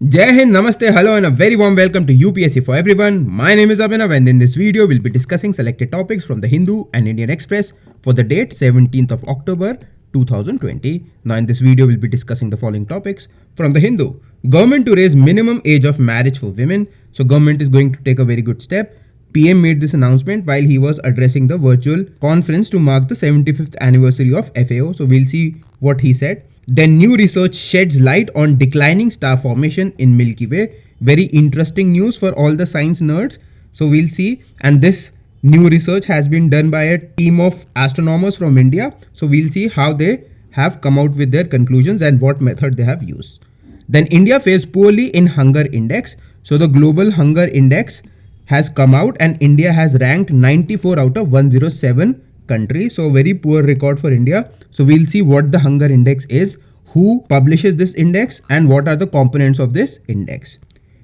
Jai Hind, Namaste, hello and a very warm welcome to UPSC for everyone. My name is Abhinav and in this video we'll be discussing selected topics from the Hindu and Indian Express for the date 17th of October 2020. Now in this video we'll be discussing the following topics from the Hindu. Government to raise minimum age of marriage for women. So government is going to take a very good step. PM made this announcement while he was addressing the virtual conference to mark the 75th anniversary of FAO. So we'll see what he said. Then new research sheds light on declining star formation in Milky Way. Very interesting news for all the science nerds. So we'll see. And this new research has been done by a team of astronomers from India. So we'll see how they have come out with their conclusions and what method they have used. Then India fares poorly in hunger index. So the global hunger index has come out and India has ranked 94 out of 107 countries. So very poor record for India. So we'll see what the hunger index is, who publishes this index and what are the components of this index.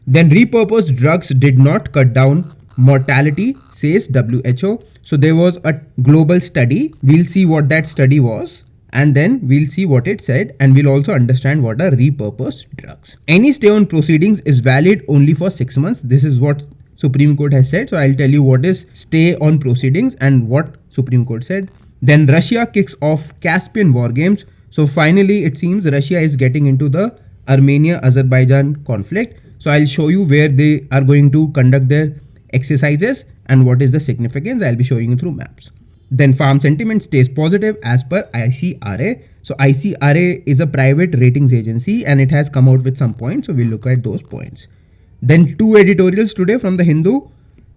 Then repurposed drugs did not cut down mortality, says WHO. So there was a global study. We'll see what that study was and then we'll see what it said and we'll also understand what are repurposed drugs. Any stay on proceedings is valid only for 6 months. This is what Supreme Court has said. So I'll tell you what is stay on proceedings and what Supreme Court said. Then Russia kicks off Caspian war games. So finally it seems Russia is getting into the Armenia-Azerbaijan conflict. So I'll show you where they are going to conduct their exercises and what is the significance. I'll be showing you through maps. Then farm sentiment stays positive as per ICRA. So ICRA is a private ratings agency and it has come out with some points. So we'll look at those points. Then two editorials today from the Hindu.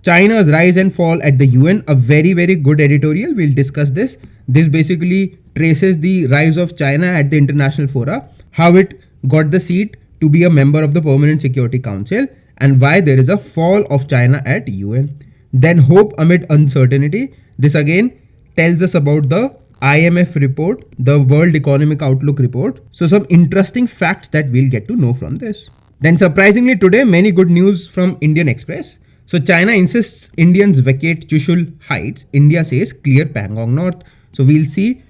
China's rise and fall at the UN, a very good editorial. We'll discuss this. This basically traces the rise of China at the international fora, how it got the seat to be a member of the Permanent Security Council and why there is a fall of China at UN. Then hope amid uncertainty. This again tells us about the IMF report, the World Economic Outlook report. So some interesting facts that we'll get to know from this. Then surprisingly today, many good news from Indian Express. So China insists Indians vacate Chushul Heights. India says clear Pangong North. So we'll see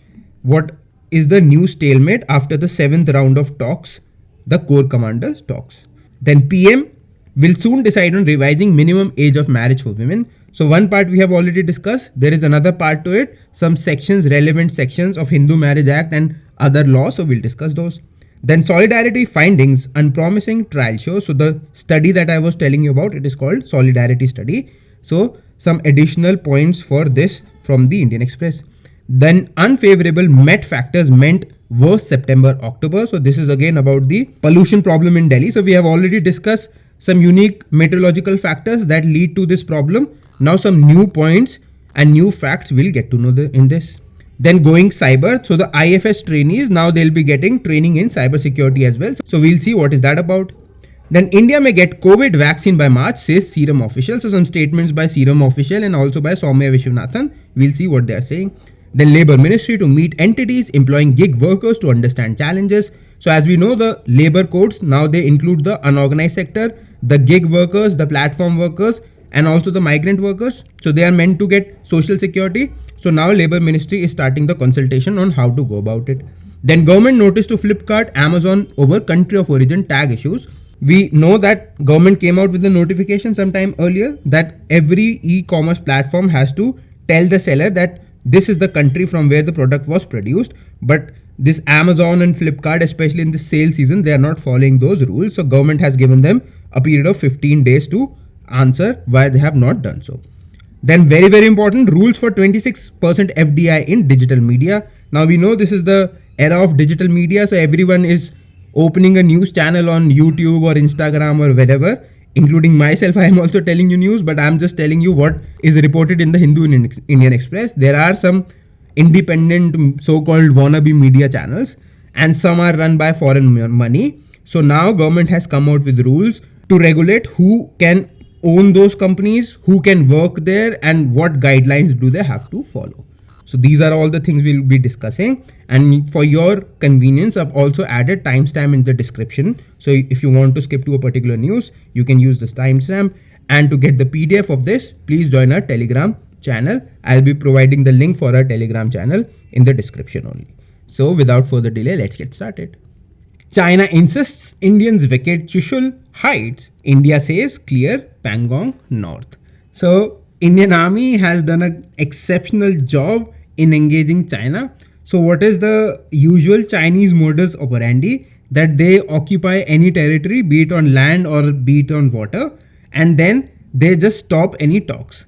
what is the new stalemate after the 7th round of talks, the Corps Commanders talks. Then PM will soon decide on revising minimum age of marriage for women. So one part we have already discussed. There is another part to it. Some sections, relevant sections of Hindu Marriage Act and other laws. So we'll discuss those. Then Solidarity findings, unpromising trial show. So the study that I was telling you about, it is called Solidarity study. So some additional points for this from the Indian Express. Then unfavorable Met factors meant worse September-October. So this is again about the pollution problem in Delhi. So we have already discussed some unique meteorological factors that lead to this problem. Now some new points and new facts we'll get to know in this. Then going cyber. So the IFS trainees, now they'll be getting training in cybersecurity as well. So we'll see what is that about. Then India may get COVID vaccine by March, says Serum official. So some statements by Serum official and also by Soumya Vishwanathan. We'll see what they are saying. Then Labour Ministry to meet entities employing gig workers to understand challenges. So as we know, the labor codes, now they include the unorganized sector, the gig workers, the platform workers, and also the migrant workers. So they are meant to get social security. So now Labour Ministry is starting the consultation on how to go about it. Then government notice to Flipkart, Amazon over country of origin tag issues. We know that government came out with a notification sometime earlier that every e-commerce platform has to tell the seller that this is the country from where the product was produced. But this Amazon and Flipkart, especially in the sale season, they are not following those rules. So government has given them a period of 15 days to answer why they have not done so. Then very important rules for 26% FDI in digital media. Now we know this is the era of digital media. So everyone is opening a news channel on YouTube or Instagram or wherever, including myself. I am also telling you news, but I'm just telling you what is reported in the Hindu and Indian Express. There are some independent so-called wannabe media channels and some are run by foreign money. So now government has come out with rules to regulate who can own those companies, who can work there and what guidelines do they have to follow. So these are all the things we'll be discussing, and for your convenience I've also added timestamp in the description. So if you want to skip to a particular news, you can use this timestamp, and to get the PDF of this, please join our Telegram channel. I'll be providing the link for our Telegram channel in the description only. So without further delay, let's get started. China insists Indians vacate Chushul Heights. India says clear Pangong North. So Indian Army has done an exceptional job in engaging China. So what is the usual Chinese modus operandi? That they occupy any territory, be it on land or be it on water, and then they just stop any talks.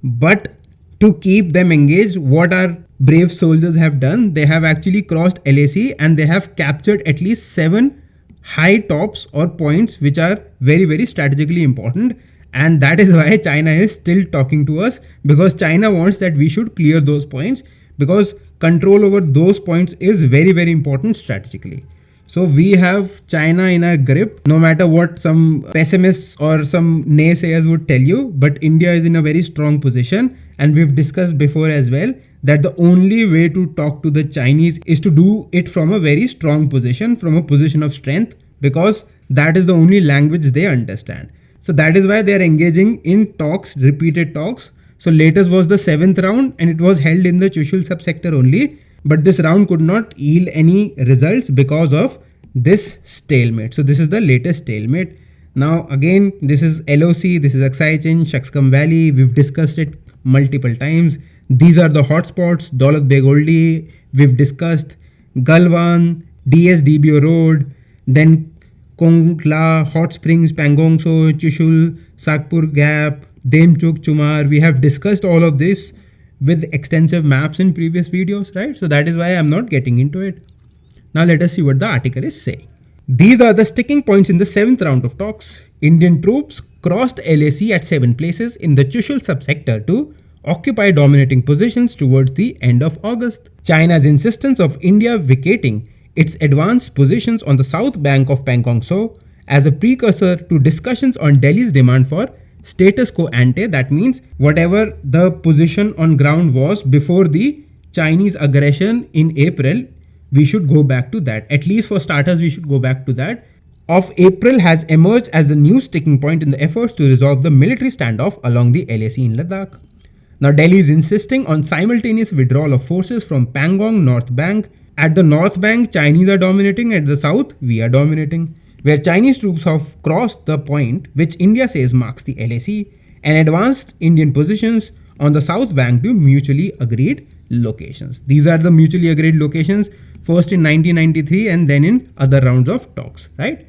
But to keep them engaged, what our brave soldiers have done, they have actually crossed LAC and they have captured at least 7 high tops or points which are very, very strategically important. And that is why China is still talking to us, because China wants that we should clear those points, because control over those points is very, very important strategically. So we have China in our grip, no matter what some pessimists or some naysayers would tell you, but India is in a very strong position. And we've discussed before as well that the only way to talk to the Chinese is to do it from a very strong position, from a position of strength, because that is the only language they understand. So that is why they are engaging in talks, repeated talks. So latest was the 7th round and it was held in the Chushul subsector only. But this round could not yield any results because of this stalemate. So this is the latest stalemate. Now again, this is LOC, this is Aksai Chin, Shaksgam Valley. We've discussed it multiple times. These are the hotspots. Daulat Beg Oldi, we've discussed. Galwan, DSDBO Road, then Kongla, Hot Springs, Pangong So, Chushul, Sakpur Gap, Demchuk, Chumar. We have discussed all of this with extensive maps in previous videos, right? So that is why I'm not getting into it. Now let us see what the article is saying. These are the sticking points in the 7th round of talks. Indian troops crossed LAC at 7 places in the Chushul subsector to occupy dominating positions towards the end of August. China's insistence of India vacating its advanced positions on the south bank of Pangong So as a precursor to discussions on Delhi's demand for status quo ante, that means whatever the position on ground was before the Chinese aggression in April, we should go back to that. At least for starters, we should go back to that. Of April has emerged as the new sticking point in the efforts to resolve the military standoff along the LAC in Ladakh. Now Delhi is insisting on simultaneous withdrawal of forces from Pangong North Bank. At the North Bank, Chinese are dominating. At the south, we are dominating. Where Chinese troops have crossed the point which India says marks the LAC and advanced Indian positions on the south bank to mutually agreed locations. These are the mutually agreed locations, first in 1993 and then in other rounds of talks, right?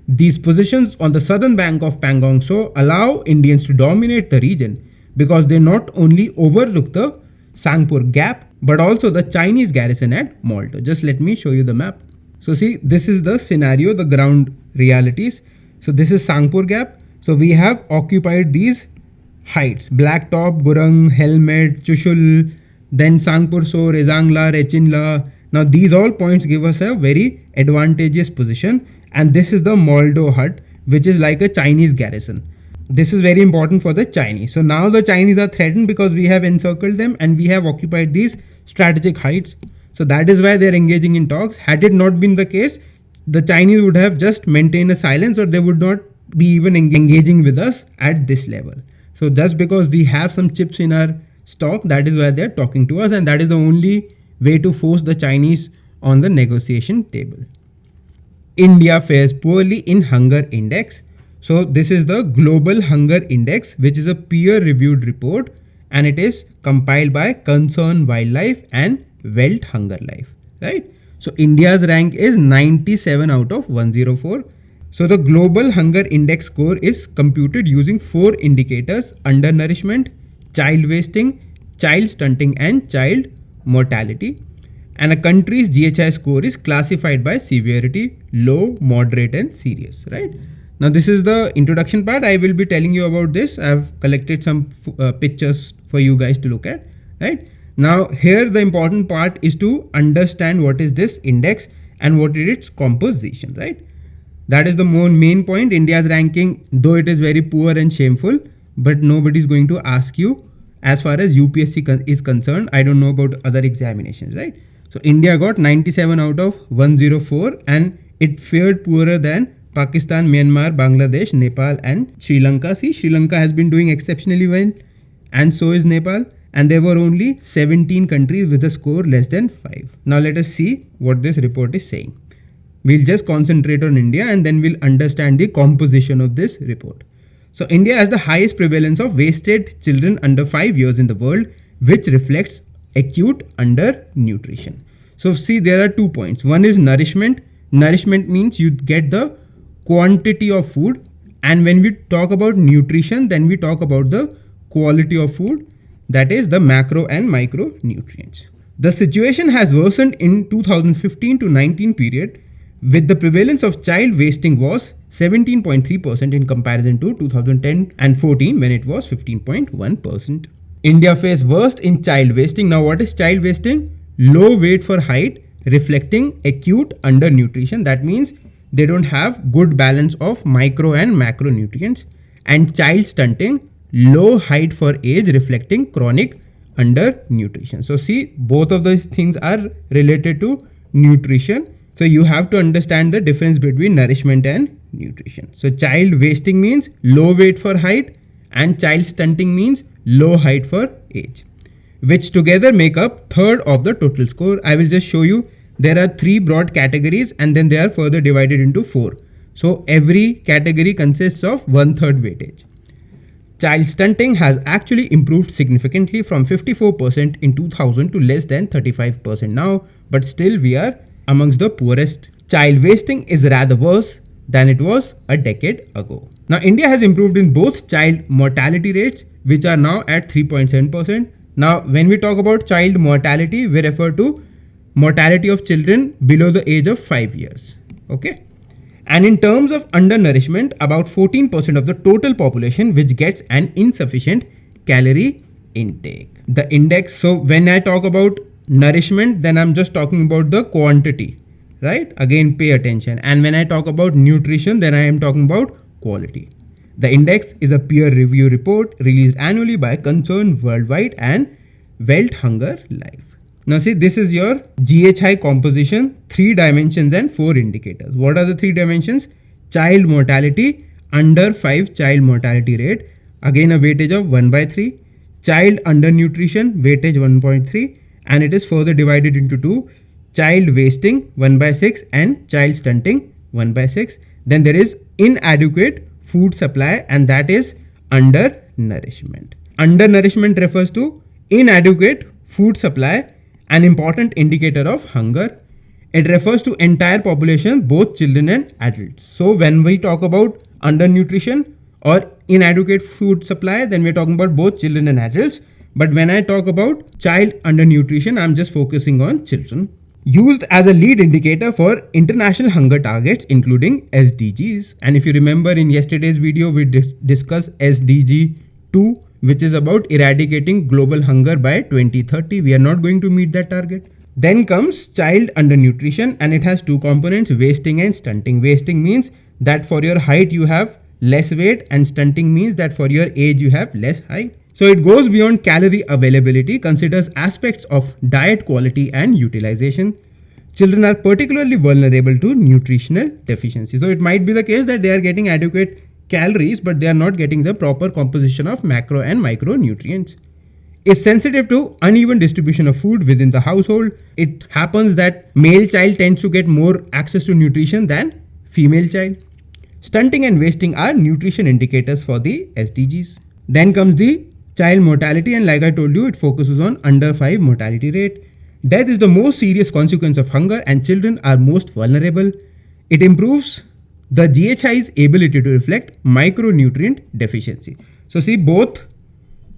These positions on the southern bank of Pangong So allow Indians to dominate the region because they not only overlook the Sangpur Gap but also the Chinese garrison at Malto. Just let me show you the map. So see, this is the scenario, the ground realities. So this is Sangpur Gap. So we have occupied these heights, Blacktop, Gurung, Helmet, Chushul, then Sangpur So, Rezangla, Rechinla. Now these all points give us a very advantageous position. And this is the Maldo hut, which is like a Chinese garrison. This is very important for the Chinese. So now the Chinese are threatened because we have encircled them and we have occupied these strategic heights. So that is why they are engaging in talks. Had it not been the case, the Chinese would have just maintained a silence or they would not be even engaging with us at this level. So just because we have some chips in our stock, that is why they are talking to us, and that is the only way to force the Chinese on the negotiation table. India fares poorly in hunger index. So this is the Global Hunger Index, which is a peer-reviewed report and it is compiled by Concern Wildlife and Welt Hunger Life, right? So India's rank is 97 out of 104. So the Global Hunger Index score is computed using 4 indicators: undernourishment, child wasting, child stunting and child mortality. And a country's GHI score is classified by severity: low, moderate and serious, right? Now this is the introduction part. I will be telling you about this. I have collected some pictures for you guys to look at, right? Now here the important part is to understand what is this index and what is its composition, right? That is the main point. India's ranking, though it is very poor and shameful, but nobody is going to ask you as far as UPSC is concerned. I don't know about other examinations, right? So India got 97 out of 104 and it fared poorer than Pakistan, Myanmar, Bangladesh, Nepal and Sri Lanka. See, Sri Lanka has been doing exceptionally well and so is Nepal. And there were only 17 countries with a score less than 5. Now let us see what this report is saying. We'll just concentrate on India and then we'll understand the composition of this report. So India has the highest prevalence of wasted children under 5 years in the world, which reflects acute undernutrition. So see, there are 2 points. One is nourishment. Nourishment means you get the quantity of food. And when we talk about nutrition, then we talk about the quality of food, that is the macro and micronutrients. The situation has worsened in 2015 to 19 period, with the prevalence of child wasting was 17.3% in comparison to 2010 and 14 when it was 15.1%. India faced worst in child wasting. Now what is child wasting? Low weight for height, reflecting acute undernutrition. That means they don't have good balance of micro and macronutrients. And child stunting, low height for age, reflecting chronic undernutrition. So see, both of these things are related to nutrition. So you have to understand the difference between nourishment and nutrition. So child wasting means low weight for height, and child stunting means low height for age, which together make up third of the total score. I will just show you. There are 3 broad categories and then they are further divided into 4. So every category consists of 1/3 weightage. Child stunting has actually improved significantly from 54% in 2000 to less than 35% now, but still we are amongst the poorest. Child wasting is rather worse than it was a decade ago. Now, India has improved in both child mortality rates, which are now at 3.7%. Now, when we talk about child mortality, we refer to mortality of children below the age of 5 years. Okay. And in terms of undernourishment, about 14% of the total population which gets an insufficient calorie intake. The index, so when I talk about nourishment, then I'm just talking about the quantity, right? Again, pay attention. And when I talk about nutrition, then I am talking about quality. The index is a peer review report released annually by Concern Worldwide and Welt Hunger Life. Now see, this is your GHI composition, 3 dimensions and 4 indicators. What are the 3 dimensions? Child mortality, under 5 child mortality rate, again a weightage of 1/3. Child undernutrition, weightage 1.3, and it is further divided into 2. Child wasting 1/6 and child stunting 1/6. Then there is inadequate food supply, and that is undernourishment. Undernourishment refers to inadequate food supply, an important indicator of hunger. It refers to entire population, both children and adults. So when we talk about undernutrition or inadequate food supply, then we're talking about both children and adults. But when I talk about child undernutrition, I'm just focusing on children. Used as a lead indicator for international hunger targets, including SDGs. And if you remember in yesterday's video, we discussed SDG 2, which is about eradicating global hunger by 2030. We are not going to meet that target. Then comes child undernutrition, and it has 2 components, wasting and stunting. Wasting means that for your height you have less weight, and stunting means that for your age you have less height. So it goes beyond calorie availability, considers aspects of diet quality and utilization. Children are particularly vulnerable to nutritional deficiency. So it might be the case that they are getting adequate calories, but they are not getting the proper composition of macro and micronutrients. Is sensitive to uneven distribution of food within the household. It happens that male child tends to get more access to nutrition than female child. Stunting and wasting are nutrition indicators for the SDGs. Then comes the child mortality, and like I told you, it focuses on under 5 mortality rate. Death is the most serious consequence of hunger, and children are most vulnerable. It improves the GHI's ability to reflect micronutrient deficiency. So see, both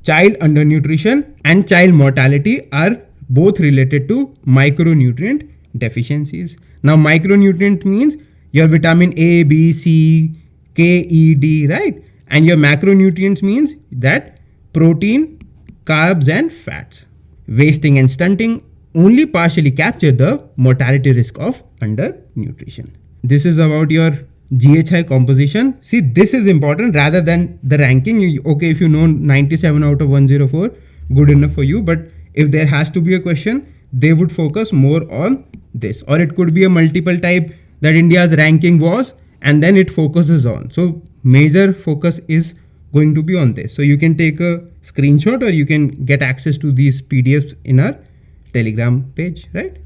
child undernutrition and child mortality are both related to micronutrient deficiencies. Now micronutrient means your vitamin A, B, C, K, E, D, right? And your macronutrients means that protein, carbs and fats. Wasting and stunting only partially capture the mortality risk of undernutrition. This is about your GHI composition. See, this is important rather than the ranking. Okay, if you know 97 out of 104, good enough for you. But if there has to be a question, they would focus more on this. Or it could be a multiple type that India's ranking was, and then it focuses on. So major focus is going to be on this. So you can take a screenshot or you can get access to these PDFs in our Telegram page, right?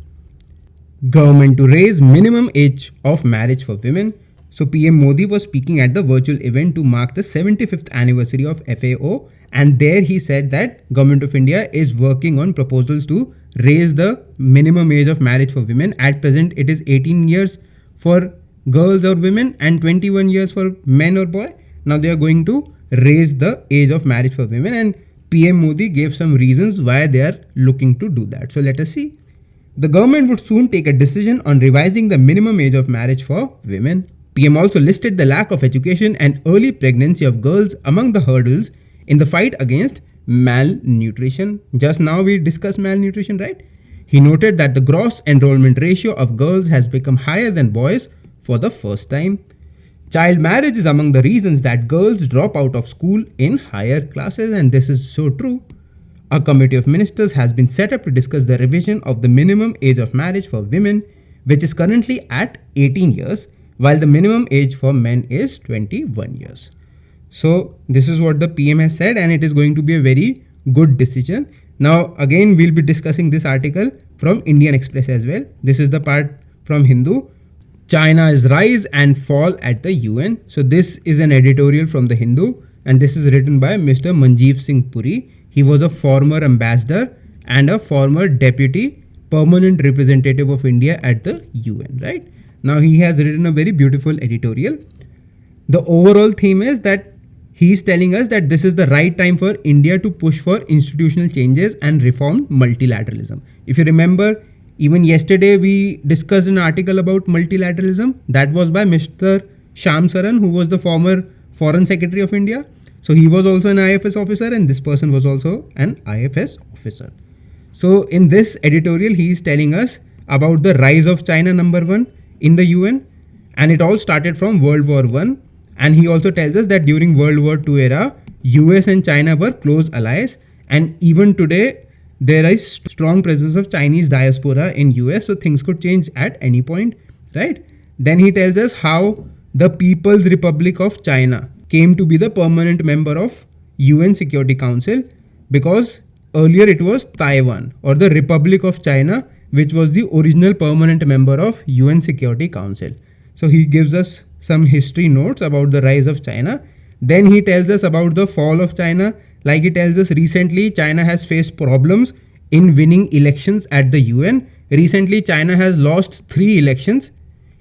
government to raise minimum age of marriage for women. So PM Modi was speaking at the virtual event to mark the 75th anniversary of FAO, and there he said that Government of India is working on proposals to raise the minimum age of marriage for women. At present it is 18 years for girls or women and 21 years for men or boy. Now they are going to raise the age of marriage for women, and PM Modi gave some reasons why they are looking to do that. So let us see. The government would soon take a decision on revising the minimum age of marriage for women. PM also listed the lack of education and early pregnancy of girls among the hurdles in the fight against malnutrition. Just now we discussed malnutrition, right? He noted that the gross enrollment ratio of girls has become higher than boys for the first time. Child marriage is among the reasons that girls drop out of school in higher classes, and this is so true. A committee of ministers has been set up to discuss the revision of the minimum age of marriage for women, which is currently at 18 years, while the minimum age for men is 21 years. So this is what the PM has said, and it is going to be a very good decision. Now again, we'll be discussing this article from Indian Express as well. This is the part from Hindu. China's rise and fall at the UN. So this is an editorial from the Hindu, and this is written by Mr. Manjeev Singh Puri. He was a former ambassador and a former deputy permanent representative of India at the UN, right? Now he has written a very beautiful editorial. The overall theme is that he is telling us that this is the right time for India to push for institutional changes and reform multilateralism. If you remember, even yesterday we discussed an article about multilateralism that was by Mr. Shyam Saran, who was the former Foreign Secretary of India. So he was also an IFS officer, and this person was also an IFS officer. So in this editorial, he is telling us about the rise of China, number one, in the UN, and it all started from World War I. And he also tells us that during World War II era, US and China were close allies, and even today there is strong presence of Chinese diaspora in US, so things could change at any point, right? Then he tells us how the People's Republic of China came to be the permanent member of UN Security Council, because earlier it was Taiwan or the Republic of China, which was the original permanent member of UN Security Council. So he gives us some history notes about the rise of China. Then he tells us about the fall of China. Like he tells us, recently China has faced problems in winning elections at the UN. Recently China has lost 3 elections,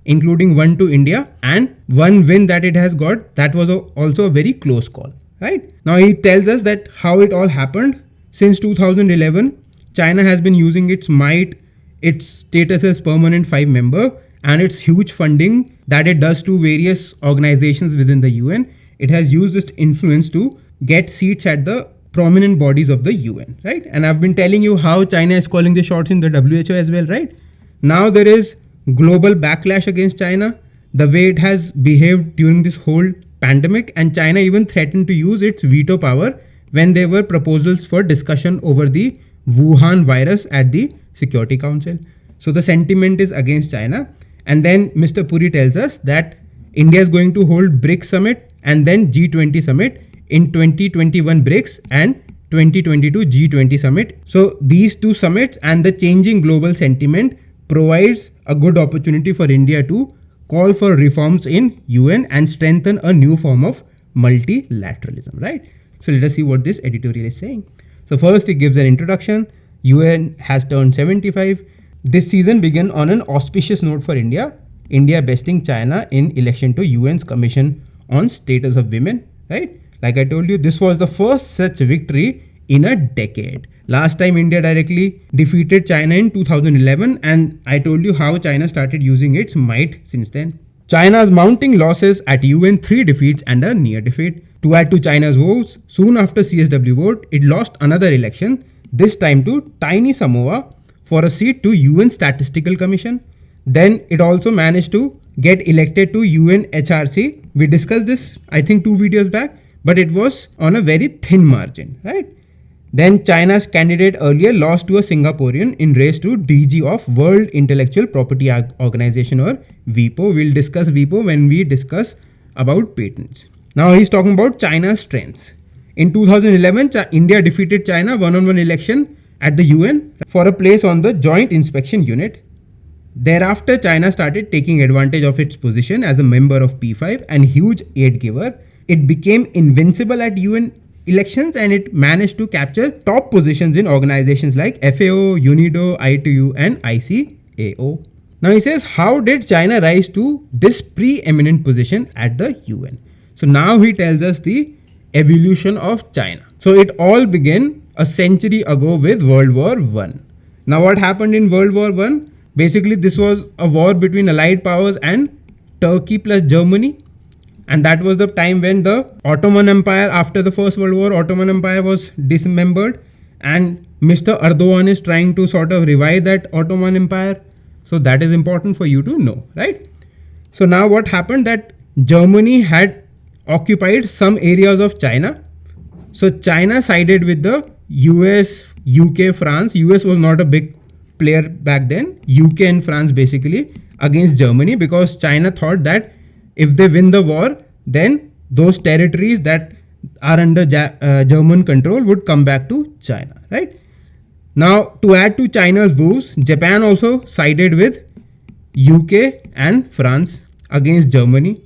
including one to India, and one win that it has got, that was also a very close call, right? Now he tells us that how it all happened. Since 2011, China has been using its might, its status as permanent 5 member, and its huge funding that it does to various organizations within the UN. It has used its influence to get seats at the prominent bodies of the UN, right? And I've been telling you how China is calling the shots in the WHO as well, right? Now there is global backlash against China, the way it has behaved during this whole pandemic, and China even threatened to use its veto power when there were proposals for discussion over the Wuhan virus at the Security Council. So the sentiment is against China. And then Mr. Puri tells us that India is going to hold BRICS summit and then G20 summit in 2021 BRICS and 2022 G20 summit. So these 2 summits and the changing global sentiment provides a good opportunity for India to call for reforms in UN and strengthen a new form of multilateralism, right? So let us see what this editorial is saying. So first it gives an introduction. UN has turned 75. This season began on an auspicious note for India. India besting China in election to UN's Commission on Status of Women, right? Like I told you, this was the first such victory in a decade. Last time India directly defeated China in 2011, and I told you how China started using its might since then. China's mounting losses at UN, 3 defeats and a near defeat. To add to China's woes, soon after CSW vote, it lost another election, this time to tiny Samoa, for a seat to UN Statistical Commission. Then it also managed to get elected to UN HRC. We discussed this, I think 2 videos back, but it was on a very thin margin, right? Then China's candidate earlier lost to a Singaporean in race to DG of World Intellectual Property Organization, or WIPO. We'll discuss WIPO when we discuss about patents. Now he's talking about China's strengths. In 2011, India defeated China one-on-one election at the UN for a place on the Joint Inspection Unit. Thereafter, China started taking advantage of its position as a member of P5 and huge aid giver. It became invincible at UN elections and it managed to capture top positions in organizations like FAO, UNIDO, ITU, and ICAO. Now he says, how did China rise to this preeminent position at the UN? So now he tells us the evolution of China. So it all began a century ago with World War I. Now what happened in World War I? Basically this was a war between Allied powers and Turkey plus Germany. And that was the time when the Ottoman Empire, after the First World War, Ottoman Empire was dismembered. And Mr. Erdogan is trying to sort of revive that Ottoman Empire. So that is important for you to know, right? So now what happened that Germany had occupied some areas of China. So China sided with the US, UK, France. US was not a big player back then. UK and France basically against Germany because China thought that if they win the war, then those territories that are under German control would come back to China, right? Now, to add to China's woes, Japan also sided with UK and France against Germany.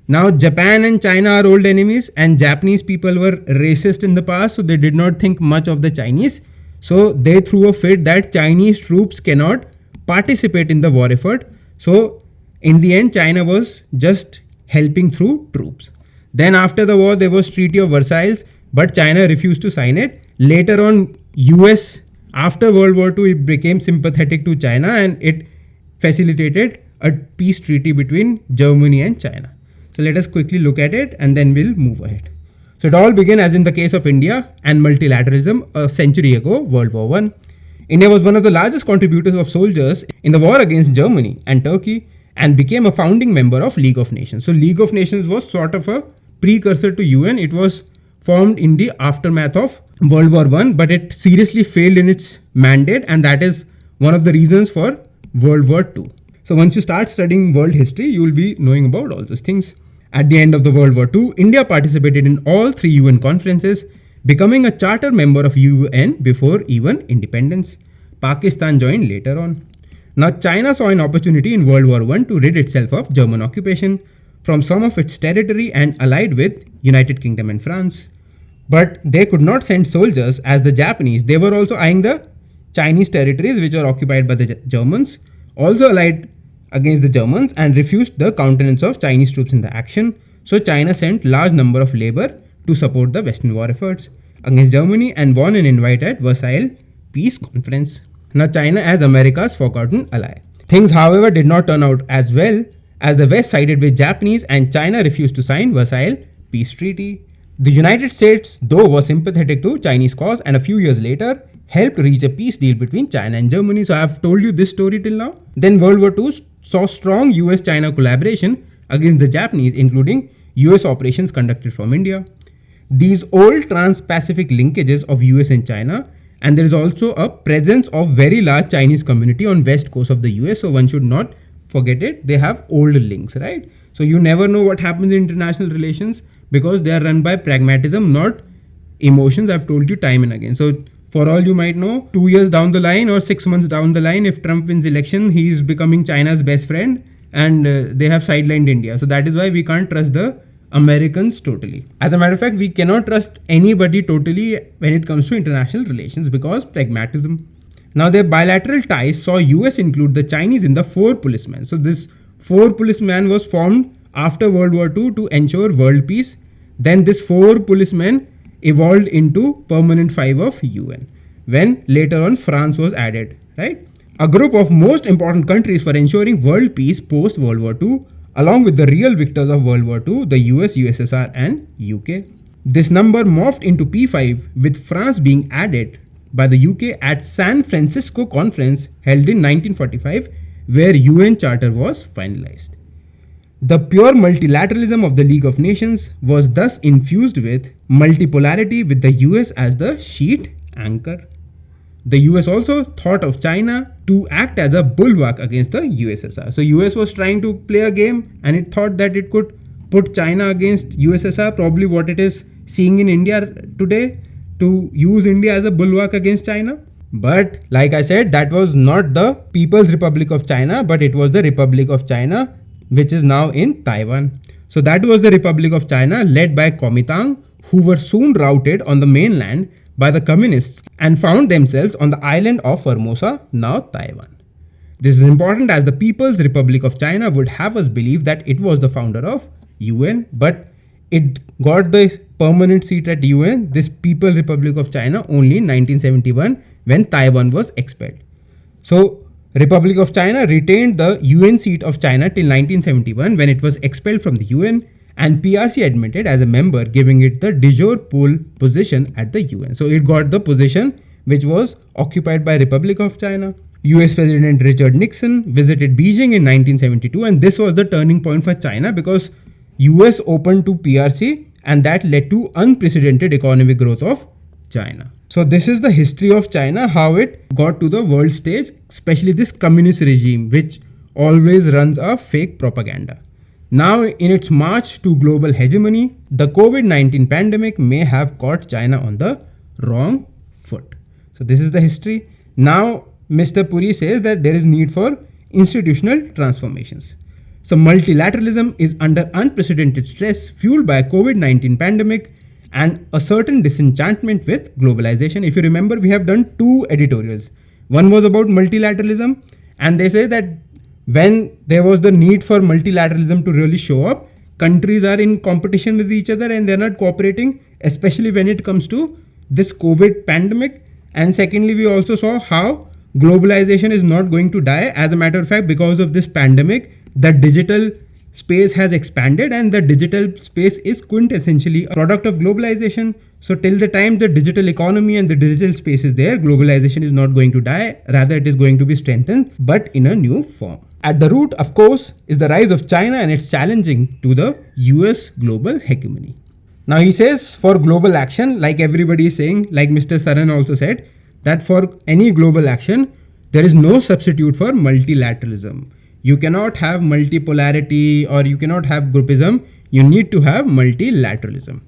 Now, Japan and China are old enemies and Japanese people were racist in the past, so they did not think much of the Chinese. So, they threw a fit that Chinese troops cannot participate in the war effort. So, in the end, China was just helping through troops. Then after the war, there was Treaty of Versailles, but China refused to sign it. Later on, US, after World War II, it became sympathetic to China and it facilitated a peace treaty between Germany and China. So let us quickly look at it and then we'll move ahead. So it all began as in the case of India and multilateralism a century ago, World War I. India was one of the largest contributors of soldiers in the war against Germany and Turkey and became a founding member of League of Nations. So League of Nations was sort of a precursor to UN. It was formed in the aftermath of World War I, but it seriously failed in its mandate, and that is one of the reasons for World War II. So once you start studying world history, you will be knowing about all those things. At the end of the World War II, India participated in all 3 UN conferences, becoming a charter member of UN before even independence. Pakistan joined later on. Now China saw an opportunity in World War I to rid itself of German occupation from some of its territory and allied with United Kingdom and France. But they could not send soldiers as the Japanese. They were also eyeing the Chinese territories which were occupied by the Germans, also allied against the Germans and refused the countenance of Chinese troops in the action. So China sent large number of labor to support the Western war efforts against Germany and won an invite at Versailles Peace Conference. Now China as America's forgotten ally. Things however did not turn out as well as the West sided with Japanese and China refused to sign Versailles Peace Treaty. The United States, though, was sympathetic to Chinese cause and a few years later helped reach a peace deal between China and Germany. So I have told you this story till now. Then World War II saw strong US-China collaboration against the Japanese, including US operations conducted from India. These old trans-Pacific linkages of US and China, and there is also a presence of very large Chinese community on west coast of the US. So one should not forget it. They have old links, right? So you never know what happens in international relations because they are run by pragmatism, not emotions. I've told you time and again. So for all you might know, 2 years down the line or 6 months down the line, if Trump wins election, he is becoming China's best friend and they have sidelined India. So that is why we can't trust the Americans totally. As a matter of fact, we cannot trust anybody totally when it comes to international relations because pragmatism. Now their bilateral ties saw US include the Chinese in the 4 policemen. So this 4 policemen was formed after World War II to ensure world peace. Then this 4 policemen evolved into permanent 5 of UN when later on France was added, right? A group of most important countries for ensuring world peace post World War II, along with the real victors of World War II, the US, USSR and UK. This number morphed into P5 with France being added by the UK at San Francisco Conference held in 1945 where UN Charter was finalized. The pure multilateralism of the League of Nations was thus infused with multipolarity with the US as the sheet anchor. The US also thought of China to act as a bulwark against the USSR. So US was trying to play a game and it thought that it could put China against USSR, probably what it is seeing in India today, to use India as a bulwark against China. But like I said, that was not the People's Republic of China, but it was the Republic of China, which is now in Taiwan. So that was the Republic of China led by Kuomintang, who were soon routed on the mainland by the communists and found themselves on the island of Formosa, now Taiwan. This is important as the People's Republic of China would have us believe that it was the founder of UN, but it got the permanent seat at UN, this People's Republic of China, only in 1971 when Taiwan was expelled. So Republic of China retained the UN seat of China till 1971 when it was expelled from the UN, and PRC admitted as a member, giving it the de jure pole position at the UN. So it got the position which was occupied by Republic of China. US President Richard Nixon visited Beijing in 1972, and this was the turning point for China because US opened to PRC, and that led to unprecedented economic growth of China. So this is the history of China, how it got to the world stage, especially this communist regime which always runs a fake propaganda. Now in its march to global hegemony, the COVID-19 pandemic may have caught China on the wrong foot. So this is the history. Now Mr. Puri says that there is need for institutional transformations. So multilateralism is under unprecedented stress fueled by COVID-19 pandemic and a certain disenchantment with globalization. If you remember, we have done two editorials. One was about multilateralism, and they say that when there was the need for multilateralism to really show up, countries are in competition with each other and they're not cooperating, especially when it comes to this COVID pandemic. And secondly, we also saw how globalization is not going to die. As a matter of fact, because of this pandemic, the digital space has expanded, and the digital space is quintessentially a product of globalization. So till the time the digital economy and the digital space is there, globalization is not going to die. Rather, it is going to be strengthened, but in a new form. At the root, of course, is the rise of China and its challenging to the US global hegemony. Now he says for global action, like everybody is saying, like Mr. Saran also said, that for any global action, there is no substitute for multilateralism. You cannot have multipolarity or you cannot have groupism. You need to have multilateralism.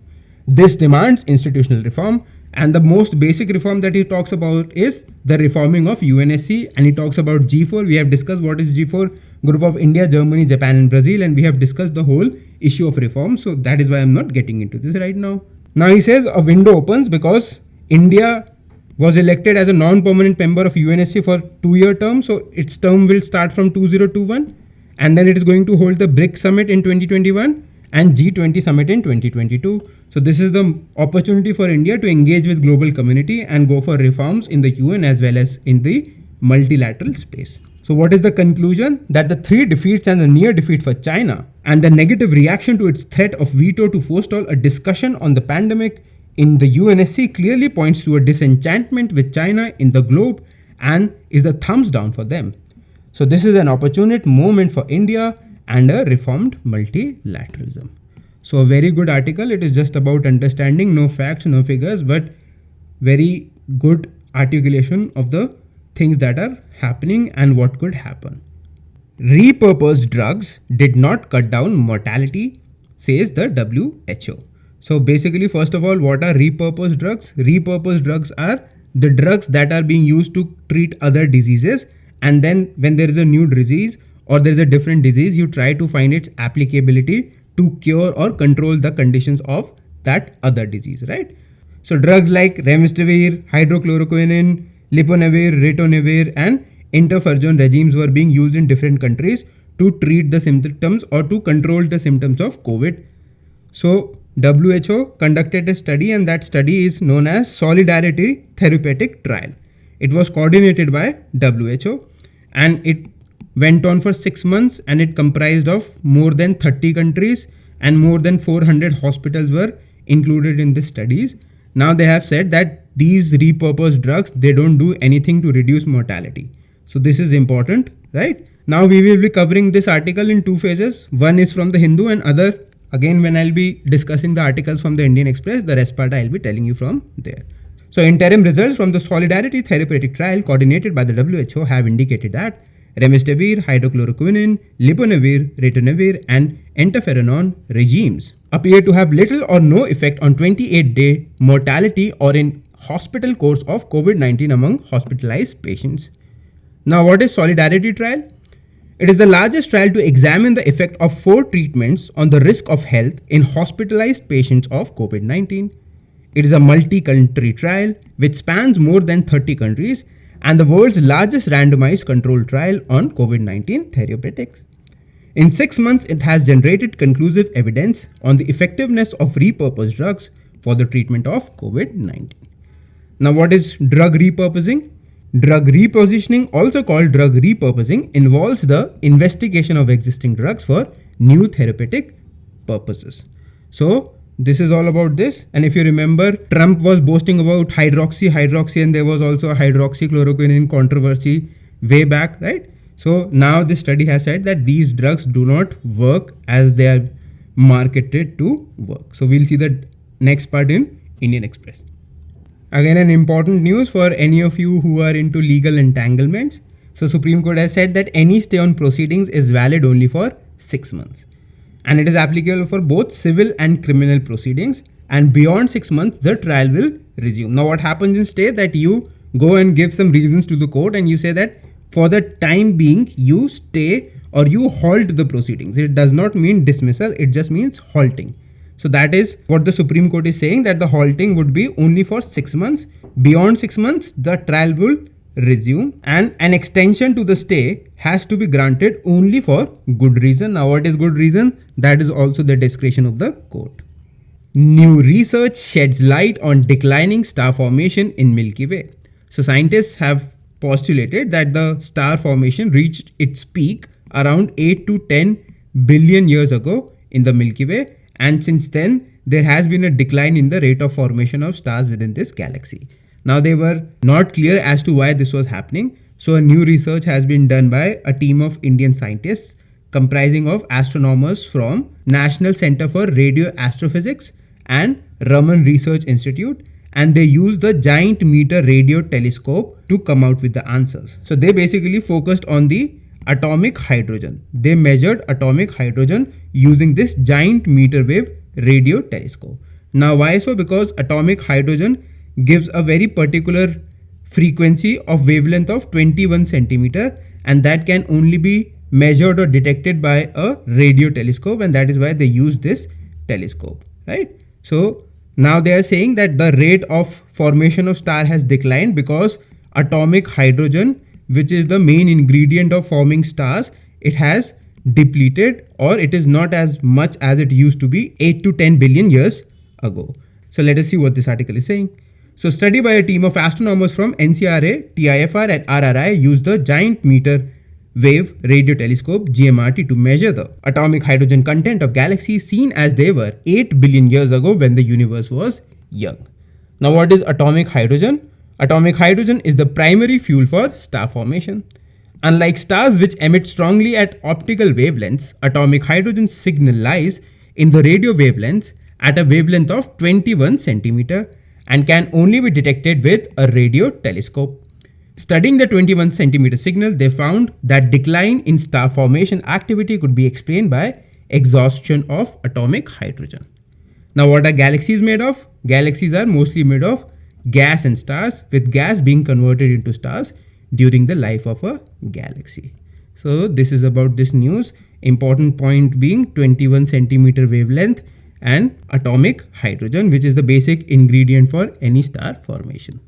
This demands institutional reform, and the most basic reform that he talks about is the reforming of UNSC, and he talks about G4. We have discussed what is G4, Group of India, Germany, Japan and Brazil, and we have discussed the whole issue of reform. So that is why I'm not getting into this right now. Now he says a window opens because India was elected as a non-permanent member of UNSC for 2-year term. So its term will start from 2021, and then it is going to hold the BRICS summit in 2021 and G20 summit in 2022. So this is the opportunity for India to engage with global community and go for reforms in the UN as well as in the multilateral space. So what is the conclusion? That the 3 defeats and the near defeat for China and the negative reaction to its threat of veto to forestall a discussion on the pandemic in the UNSC clearly points to a disenchantment with China in the globe and is a thumbs down for them. So this is an opportune moment for India and a reformed multilateralism. So a very good article. It is just about understanding, no facts, no figures, but very good articulation of the things that are happening and what could happen. Repurposed drugs did not cut down mortality, says the WHO. So basically, first of all, what are repurposed drugs? Repurposed drugs are the drugs that are being used to treat other diseases, and then when there is a new disease or there is a different disease, you try to find its applicability to cure or control the conditions of that other disease, right? So drugs like remdesivir, hydrochloroquine, leponavir, ritonavir and interferon regimes were being used in different countries to treat the symptoms or to control the symptoms of COVID. So WHO conducted a study, and that study is known as Solidarity Therapeutic Trial. It was coordinated by WHO and it went on for 6 months, and it comprised of more than 30 countries and more than 400 hospitals were included in the studies. Now they have said that these repurposed drugs, they don't do anything to reduce mortality. So this is important, right? Now we will be covering this article in 2 phases. One is from the Hindu and other, again, when I'll be discussing the articles from the Indian Express, the rest part I'll be telling you from there. So interim results from the Solidarity Therapeutic Trial coordinated by the WHO have indicated that remdesivir, hydrochloroquine, leponavir, ritonavir and interferon regimes appear to have little or no effect on 28-day mortality or in hospital course of COVID-19 among hospitalized patients. Now, what is Solidarity Trial? It is the largest trial to examine the effect of 4 treatments on the risk of health in hospitalized patients of COVID-19. It is a multi-country trial which spans more than 30 countries and the world's largest randomized controlled trial on COVID-19 therapeutics. In 6 months, it has generated conclusive evidence on the effectiveness of repurposed drugs for the treatment of COVID-19. Now, what is drug repurposing? Drug repositioning, also called drug repurposing, involves the investigation of existing drugs for new therapeutic purposes. So, this is all about this. And if you remember, Trump was boasting about hydroxy, and there was also a hydroxychloroquine controversy way back, right? So now this study has said that these drugs do not work as they are marketed to work. So we'll see the next part in Indian Express. Again, an important news for any of you who are into legal entanglements. So Supreme Court has said that any stay on proceedings is valid only for 6 months. And it is applicable for both civil and criminal proceedings. And beyond 6 months, the trial will resume. Now what happens in stay that you go and give some reasons to the court and you say that for the time being, you stay or you halt the proceedings. It does not mean dismissal, it just means halting. So that is what the Supreme Court is saying, that the halting would be only for 6 months. Beyond 6 months, the trial will resume and an extension to the stay has to be granted only for good reason. Now what is good reason? That is also the discretion of the court. New research sheds light on declining star formation in Milky Way. So scientists have postulated that the star formation reached its peak around 8 to 10 billion years ago in the Milky Way, and since then there has been a decline in the rate of formation of stars within this galaxy. Now they were not clear as to why this was happening, so a new research has been done by a team of Indian scientists comprising of astronomers from National Center for Radio Astrophysics and Raman Research Institute, and they used the Giant Meter Radio Telescope to come out with the answers. So they basically focused on the atomic hydrogen. They measured atomic hydrogen using this Giant Meter Wave Radio Telescope. Now why so? Because atomic hydrogen gives a very particular frequency of wavelength of 21 centimeter, and that can only be measured or detected by a radio telescope, and that is why they use this telescope, right? So now they are saying that the rate of formation of star has declined because atomic hydrogen, which is the main ingredient of forming stars, it has depleted, or it is not as much as it used to be 8 to 10 billion years ago. So let us see what this article is saying. So study by a team of astronomers from NCRA, TIFR and RRI used the Giant Meter Wave Radio Telescope GMRT to measure the atomic hydrogen content of galaxies seen as they were 8 billion years ago when the universe was young. Now what is atomic hydrogen? Atomic hydrogen is the primary fuel for star formation. Unlike stars which emit strongly at optical wavelengths, atomic hydrogen's signal lies in the radio wavelengths at a wavelength of 21 centimeter and can only be detected with a radio telescope. Studying the 21 centimeter signal, they found that decline in star formation activity could be explained by exhaustion of atomic hydrogen. Now what are galaxies made of? Galaxies are mostly made of gas and stars, with gas being converted into stars during the life of a galaxy. So this is about this news. Important point being 21 centimeter wavelength and atomic hydrogen, which is the basic ingredient for any star formation.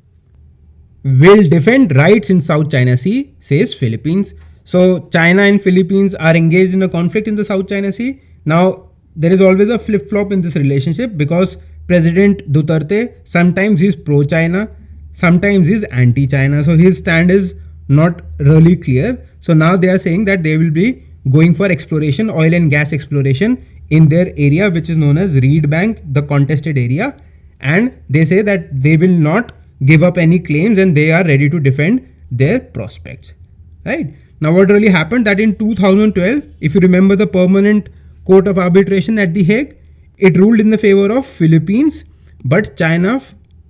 Will defend rights in South China Sea, says Philippines. So China and Philippines are engaged in a conflict in the South China Sea. Now there is always a flip-flop in this relationship because President Duterte, sometimes he's pro-China, sometimes he's anti-China. So his stand is not really clear. So now they are saying that they will be going for exploration, oil and gas exploration in their area, which is known as Reed Bank, the contested area. And they say that they will not give up any claims and they are ready to defend their prospects, right? Now what really happened that in 2012, if you remember the Permanent Court of Arbitration at The Hague, it ruled in the favor of Philippines, but China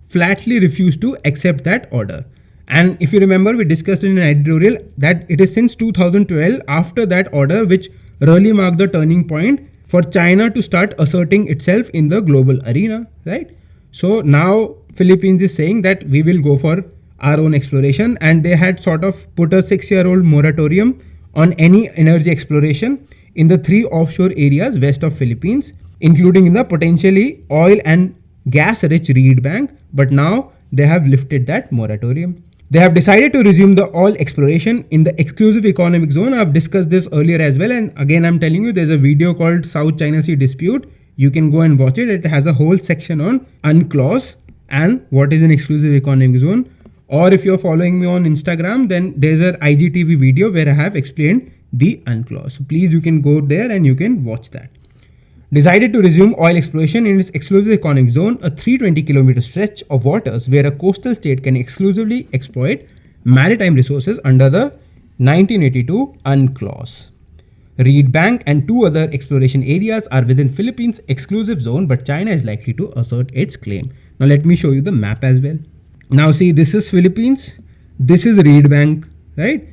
flatly refused to accept that order. And if you remember, we discussed in an editorial that it is since 2012 after that order which really marked the turning point for China to start asserting itself in the global arena, right? So now Philippines is saying that we will go for our own exploration, and they had sort of put a 6-year-old moratorium on any energy exploration in the 3 offshore areas west of Philippines, including in the potentially oil and gas rich Reed Bank, but now they have lifted that moratorium. They have decided to resume the oil exploration in the exclusive economic zone. I've discussed this earlier as well, and again I'm telling you, there's a video called South China Sea Dispute. You can go and watch it. It has a whole section on UNCLOS and what is an exclusive economic zone. Or if you're following me on Instagram, then there's an IGTV video where I have explained the UNCLOS. So please, you can go there and you can watch that. Decided to resume oil exploration in its exclusive economic zone, a 320-kilometer stretch of waters where a coastal state can exclusively exploit maritime resources under the 1982 UNCLOS. Reed Bank and 2 other exploration areas are within Philippines' exclusive zone, but China is likely to assert its claim. Now let me show you the map as well. Now see, this is Philippines, this is Reed Bank, right?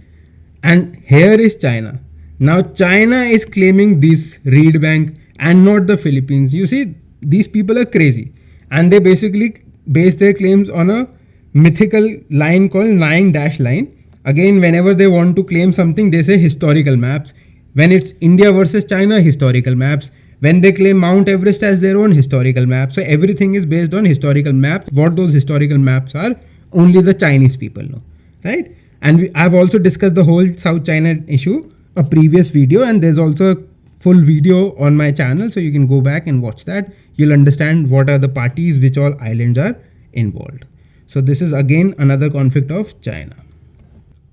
And here is China. Now China is claiming this Reed Bank and not the Philippines. You see, these people are crazy, and they basically base their claims on a mythical line called 9-dash line. Again, whenever they want to claim something, they say historical maps. When it's India versus China, historical maps. When they claim Mount Everest as their own, historical maps. So everything is based on historical maps. What those historical maps are, only the Chinese people know, right? And I've also discussed the whole South China issue, a previous video, and there's also a full video on my channel, so you can go back and watch that. You'll understand what are the parties, which all islands are involved. So this is again another conflict of China.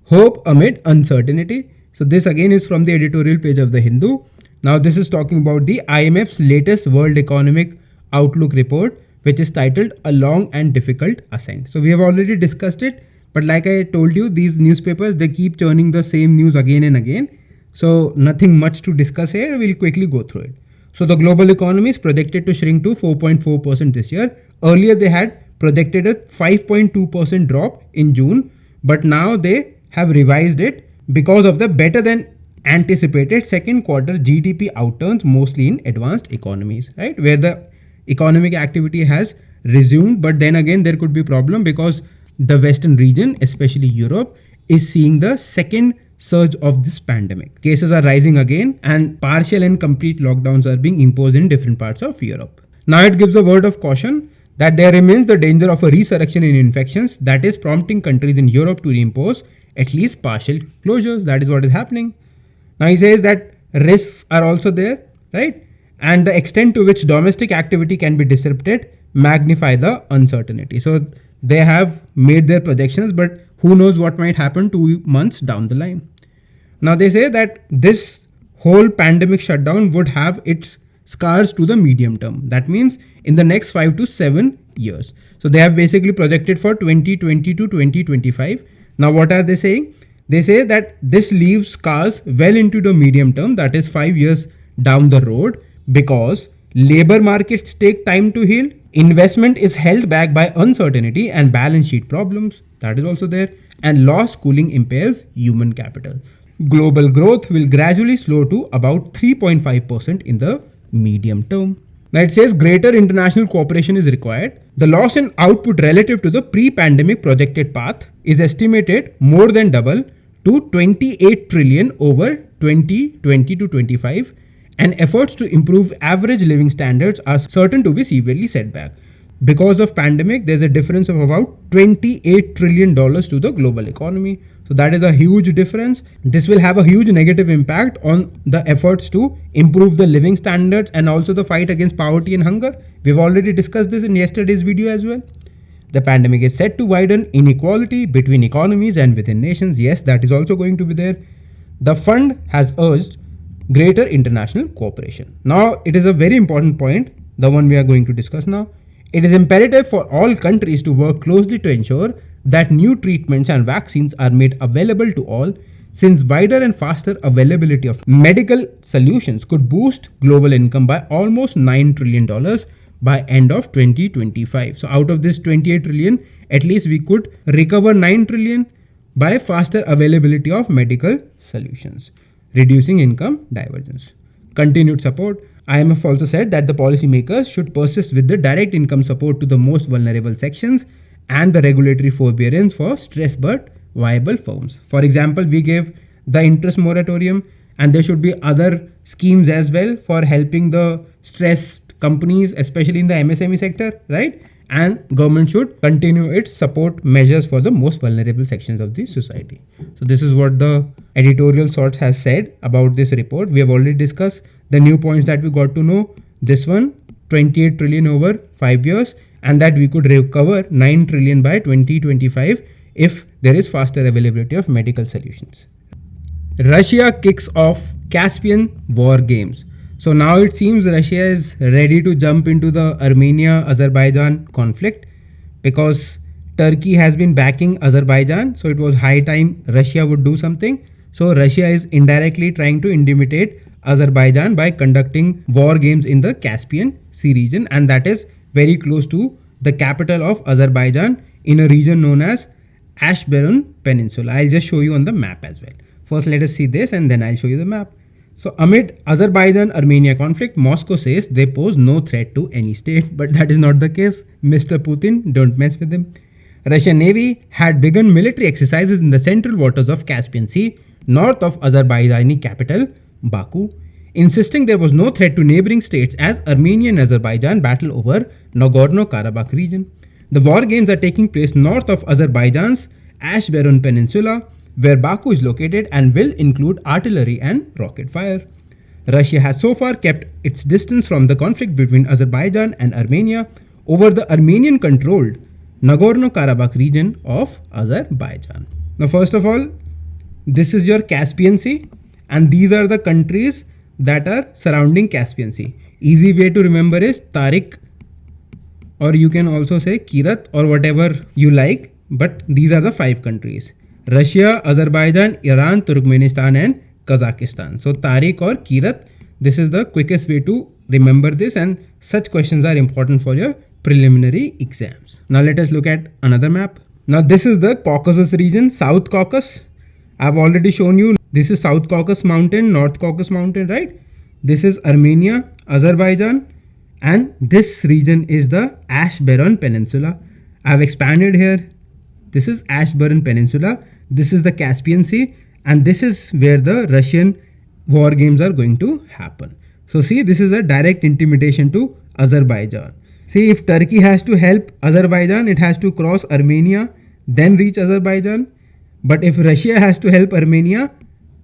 Hope amid uncertainty. So this again is from the editorial page of The Hindu. Now this is talking about the IMF's latest World Economic Outlook report, which is titled A Long and Difficult Ascent. So we have already discussed it, but like I told you, these newspapers, they keep churning the same news again and again. So nothing much to discuss here. We'll quickly go through it. So the global economy is projected to shrink to 4.4% this year. Earlier they had projected a 5.2% drop in June, but now they have revised it because of the better than anticipated second quarter GDP outturns, mostly in advanced economies, right? Where the economic activity has resumed, but then again there could be a problem because the Western region, especially Europe, is seeing the second surge of this pandemic. Cases are rising again, and partial and complete lockdowns are being imposed in different parts of Europe. Now it gives a word of caution that there remains the danger of a resurrection in infections, that is prompting countries in Europe to reimpose at least partial closures. That is what is happening. Now he says that risks are also there, right? And the extent to which domestic activity can be disrupted magnify the uncertainty. So they have made their projections, but who knows what might happen 2 months down the line. Now they say that this whole pandemic shutdown would have its scars to the medium term. That means in the next 5 to 7 years. So they have basically projected for 2020 to 2025. Now what are they saying? They say that this leaves scars well into the medium term, that is 5 years down the road, because labor markets take time to heal. Investment is held back by uncertainty and balance sheet problems. That is also there. And loss cooling impairs human capital. Global growth will gradually slow to about 3.5% in the medium term. Now it says greater international cooperation is required. The loss in output relative to the pre-pandemic projected path is estimated more than double to 28 trillion over 2020 to 25, and efforts to improve average living standards are certain to be severely set back. Because of pandemic, there's a difference of about $28 trillion to the global economy. So that is a huge difference. This will have a huge negative impact on the efforts to improve the living standards and also the fight against poverty and hunger. We've already discussed this in yesterday's video as well. The pandemic is set to widen inequality between economies and within nations. Yes, that is also going to be there. The fund has urged greater international cooperation. Now, it is a very important point, the one we are going to discuss now. It is imperative for all countries to work closely to ensure that new treatments and vaccines are made available to all, since wider and faster availability of medical solutions could boost global income by almost $9 trillion by end of 2025. So out of this 28 trillion, at least we could recover 9 trillion by faster availability of medical solutions, reducing income divergence. Continued support. IMF also said that the policymakers should persist with the direct income support to the most vulnerable sections and the regulatory forbearance for stressed but viable firms. For example, we gave the interest moratorium, and there should be other schemes as well for helping the stressed companies, especially in the MSME sector, right? And government should continue its support measures for the most vulnerable sections of the society. So this is what the editorial source has said about this report. We have already discussed the new points that we got to know. This one, 28 trillion over 5 years, and that we could recover 9 trillion by 2025 if there is faster availability of medical solutions. Russia kicks off Caspian War Games. So now it seems Russia is ready to jump into the Armenia-Azerbaijan conflict because Turkey has been backing Azerbaijan. So it was high time Russia would do something. So Russia is indirectly trying to intimidate Azerbaijan by conducting war games in the Caspian Sea region, and that is very close to the capital of Azerbaijan in a region known as Ashberon Peninsula. I'll just show you on the map as well. First, let us see this and then I'll show you the map. So amid Azerbaijan-Armenia conflict, Moscow says they pose no threat to any state, but that is not the case. Mr. Putin, don't mess with him. Russian Navy had begun military exercises in the central waters of Caspian Sea, north of Azerbaijani capital, Baku, insisting there was no threat to neighboring states as Armenia and Azerbaijan battle over Nagorno-Karabakh region. The war games are taking place north of Azerbaijan's Ashberon Peninsula, where Baku is located, and will include artillery and rocket fire. Russia has so far kept its distance from the conflict between Azerbaijan and Armenia over the Armenian-controlled Nagorno-Karabakh region of Azerbaijan. Now, first of all, this is your Caspian Sea, and these are the countries that are surrounding Caspian Sea. Easy way to remember is Tariq, or you can also say Kirat, or whatever you like, but these are the 5 countries. Russia, Azerbaijan, Iran, Turkmenistan and Kazakhstan. So Tariq or Kirat, this is the quickest way to remember this, and such questions are important for your preliminary exams. Now let us look at another map. Now this is the Caucasus region, South Caucasus. I've already shown you this is South Caucasus Mountain, North Caucasus Mountain, right? This is Armenia, Azerbaijan, and this region is the Ashberon Peninsula. I've expanded here. This is Ashberon Peninsula. This is the Caspian Sea, and this is where the Russian war games are going to happen. So see, this is a direct intimidation to Azerbaijan. See, if Turkey has to help Azerbaijan, it has to cross Armenia, then reach Azerbaijan. But if Russia has to help Armenia,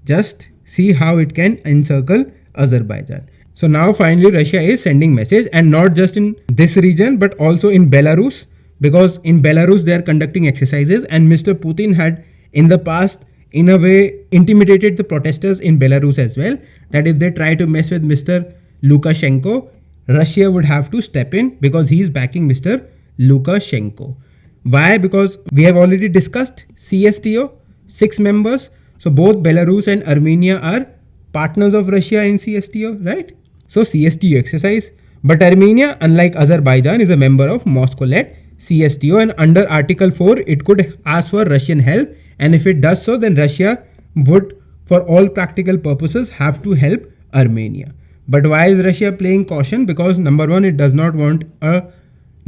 just see how it can encircle Azerbaijan. So now finally Russia is sending message, and not just in this region but also in Belarus, because in Belarus they are conducting exercises, and Mr. Putin had in the past in a way intimidated the protesters in Belarus as well, that if they try to mess with Mr. Lukashenko, Russia would have to step in because he is backing Mr. Lukashenko. Why? Because we have already discussed CSTO, 6 members. So both Belarus and Armenia are partners of Russia in CSTO, right? So CSTO exercise. But Armenia, unlike Azerbaijan, is a member of Moscow-led CSTO, and under Article 4, it could ask for Russian help. And if it does so, then Russia would, for all practical purposes, have to help Armenia. But why is Russia playing caution? Because number one, it does not want a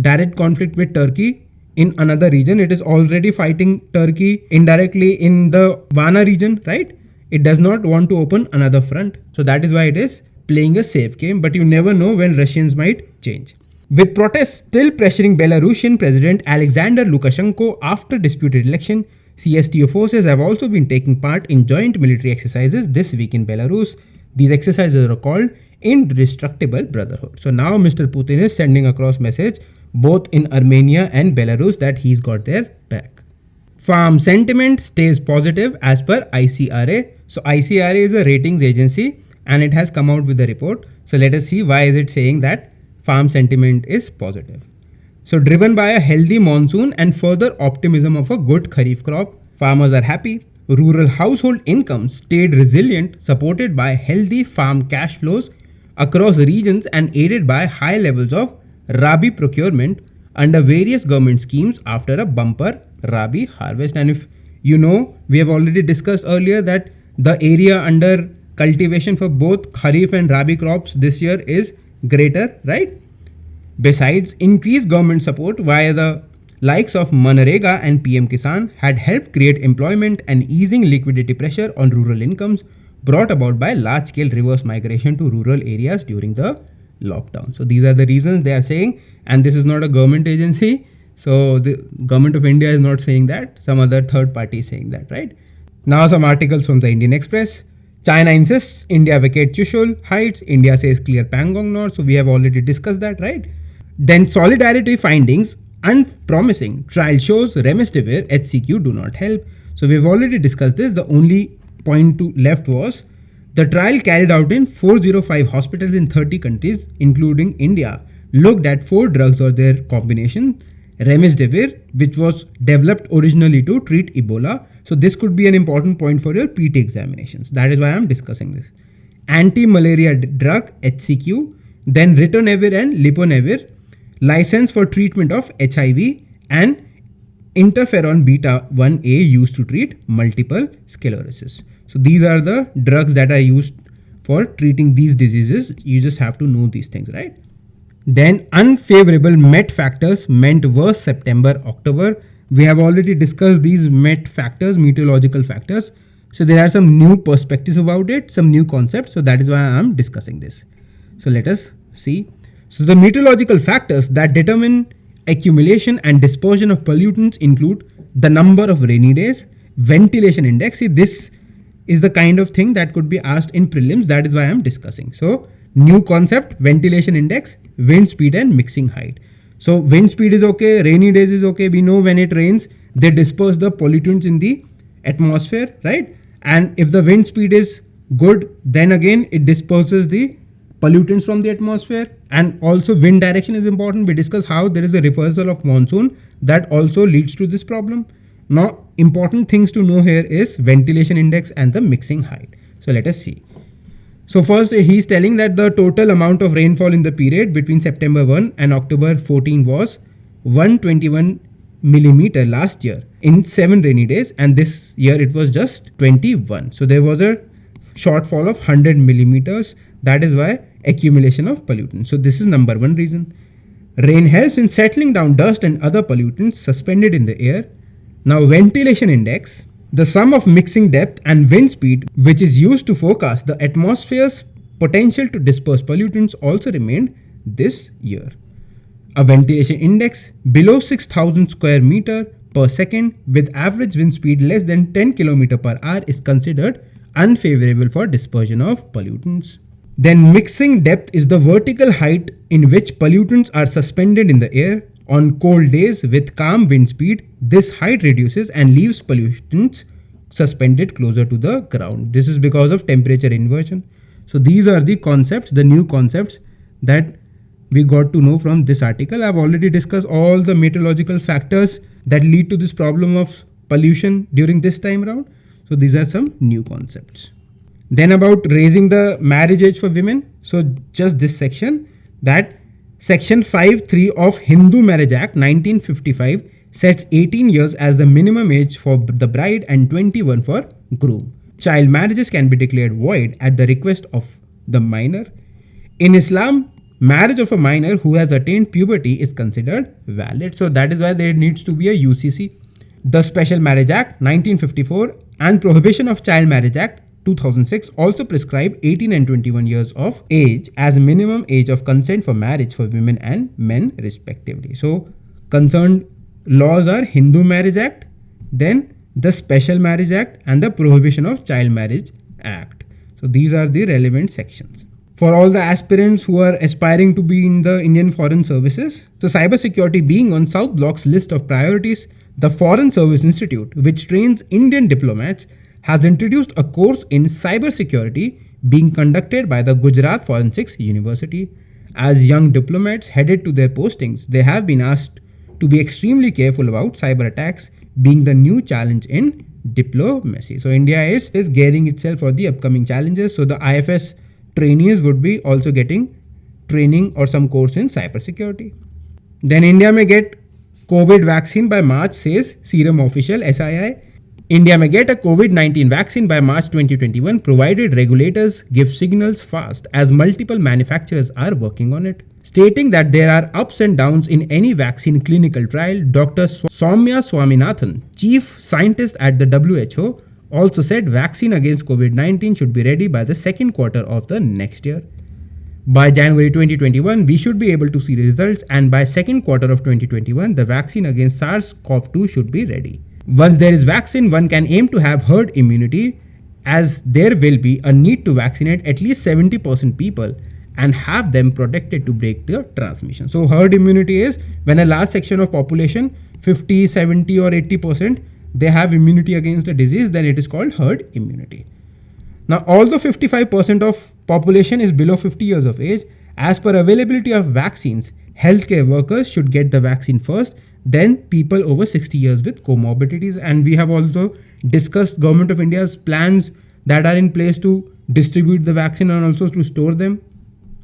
direct conflict with Turkey in another region. It is already fighting Turkey indirectly in the Varna region, right? It does not want to open another front. So that is why it is playing a safe game, but you never know when Russians might change. With protests still pressuring Belarusian President Alexander Lukashenko after disputed election, CSTO forces have also been taking part in joint military exercises this week in Belarus. These exercises are called Indestructible Brotherhood. So now Mr. Putin is sending across message both in Armenia and Belarus that he's got their back. Farm sentiment stays positive as per ICRA. So ICRA is a ratings agency and it has come out with a report. So let us see why is it saying that farm sentiment is positive. So driven by a healthy monsoon and further optimism of a good kharif crop, farmers are happy. Rural household incomes stayed resilient, supported by healthy farm cash flows across regions and aided by high levels of Rabi procurement under various government schemes after a bumper Rabi harvest. And if you know, we have already discussed earlier that the area under cultivation for both Kharif and Rabi crops this year is greater, right? Besides, increased government support via the likes of Manrega and PM Kisan had helped create employment and easing liquidity pressure on rural incomes brought about by large-scale reverse migration to rural areas during the lockdown. So these are the reasons they are saying, and this is not a government agency. So the government of India is not saying that, some other third party is saying that, right? Now some articles from the Indian Express. China insists India vacate Chushul Heights. India says clear Pangong North. So we have already discussed that, right? Then solidarity findings unpromising. Trial shows remdesivir HCQ do not help. So we've already discussed this. The only point to left was the trial carried out in 405 hospitals in 30 countries, including India, looked at 4 drugs or their combination. Remdesivir, which was developed originally to treat Ebola. So this could be an important point for your PT examinations. That is why I'm discussing this. Anti-malaria drug HCQ, then ritonavir and leponavir, license for treatment of HIV, and interferon beta 1A used to treat multiple sclerosis. So these are the drugs that are used for treating these diseases. You just have to know these things, right? Then unfavorable Met factors meant worse September, October. We have already discussed these Met factors, meteorological factors. So there are some new perspectives about it, some new concepts. So that is why I am discussing this. So let us see. So the meteorological factors that determine accumulation and dispersion of pollutants include the number of rainy days, ventilation index. See, this is the kind of thing that could be asked in prelims. That is why I am discussing. So new concept, ventilation index, wind speed and mixing height. So wind speed is okay, rainy days is okay. We know when it rains, they disperse the pollutants in the atmosphere, right? And if the wind speed is good, then again it disperses the pollutants from the atmosphere. And also wind direction is important. We discussed how there is a reversal of monsoon that also leads to this problem. Now important things to know here is ventilation index and the mixing height. So let us see. So first he's telling that the total amount of rainfall in the period between September 1 and October 14 was 121 millimeter last year in 7 rainy days, and this year it was just 21. So there was a shortfall of 100 millimeters. That is why accumulation of pollutants. So this is number one reason. Rain helps in settling down dust and other pollutants suspended in the air. Now ventilation index, the sum of mixing depth and wind speed, which is used to forecast the atmosphere's potential to disperse pollutants, also remained this year. A ventilation index below 6,000 square meter per second with average wind speed less than 10 km per hour is considered unfavorable for dispersion of pollutants. Then mixing depth is the vertical height in which pollutants are suspended in the air. On cold days with calm wind speed, this height reduces and leaves pollutants suspended closer to the ground. This is because of temperature inversion. So these are the concepts, the new concepts that we got to know from this article. I've already discussed all the meteorological factors that lead to this problem of pollution during this time around. So these are some new concepts. Then about raising the marriage age for women. So just this section, that Section 5(3) of Hindu Marriage Act 1955 sets 18 years as the minimum age for the bride and 21 for groom. Child marriages can be declared void at the request of the minor. In Islam, marriage of a minor who has attained puberty is considered valid. So that is why there needs to be a UCC. The Special Marriage Act 1954 and Prohibition of Child Marriage Act 2006 also prescribe 18 and 21 years of age as minimum age of consent for marriage for women and men respectively. So concerned laws are Hindu Marriage Act, then the Special Marriage Act and the Prohibition of Child Marriage Act. So these are the relevant sections. For all the aspirants who are aspiring to be in the Indian Foreign Services, so cybersecurity being on South Block's list of priorities, the Foreign Service Institute, which trains Indian diplomats, has introduced a course in cybersecurity being conducted by the Gujarat Forensics University. As young diplomats headed to their postings, they have been asked to be extremely careful about cyber attacks being the new challenge in diplomacy. So India is gearing itself for the upcoming challenges. So the IFS trainees would be also getting training or some course in cybersecurity. Then India may get COVID vaccine by March, says Serum official SII. India may get a COVID-19 vaccine by March 2021 provided regulators give signals fast as multiple manufacturers are working on it. Stating that there are ups and downs in any vaccine clinical trial, Dr. Soumya Swaminathan, chief scientist at the WHO, also said vaccine against COVID-19 should be ready by the second quarter of the next year. By January 2021, we should be able to see results, and by second quarter of 2021, the vaccine against SARS-CoV-2 should be ready. Once there is vaccine, one can aim to have herd immunity, as there will be a need to vaccinate at least 70% people and have them protected to break the transmission. So herd immunity is when a large section of population, 50, 70 or 80%, they have immunity against a disease, then it is called herd immunity. Now, although 55% of population is below 50 years of age, as per availability of vaccines, healthcare workers should get the vaccine first, then people over 60 years with comorbidities. And we have also discussed Government of India's plans that are in place to distribute the vaccine and also to store them.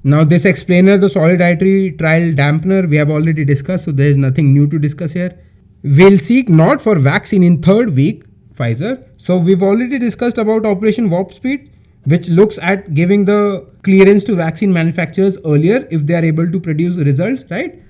Now, this explainer, the solidarity trial dampener, we have already discussed, so there is nothing new to discuss here. We'll seek not for vaccine in third week, Pfizer. So we've already discussed about Operation Warp Speed, which looks at giving the clearance to vaccine manufacturers earlier if they are able to produce results, right?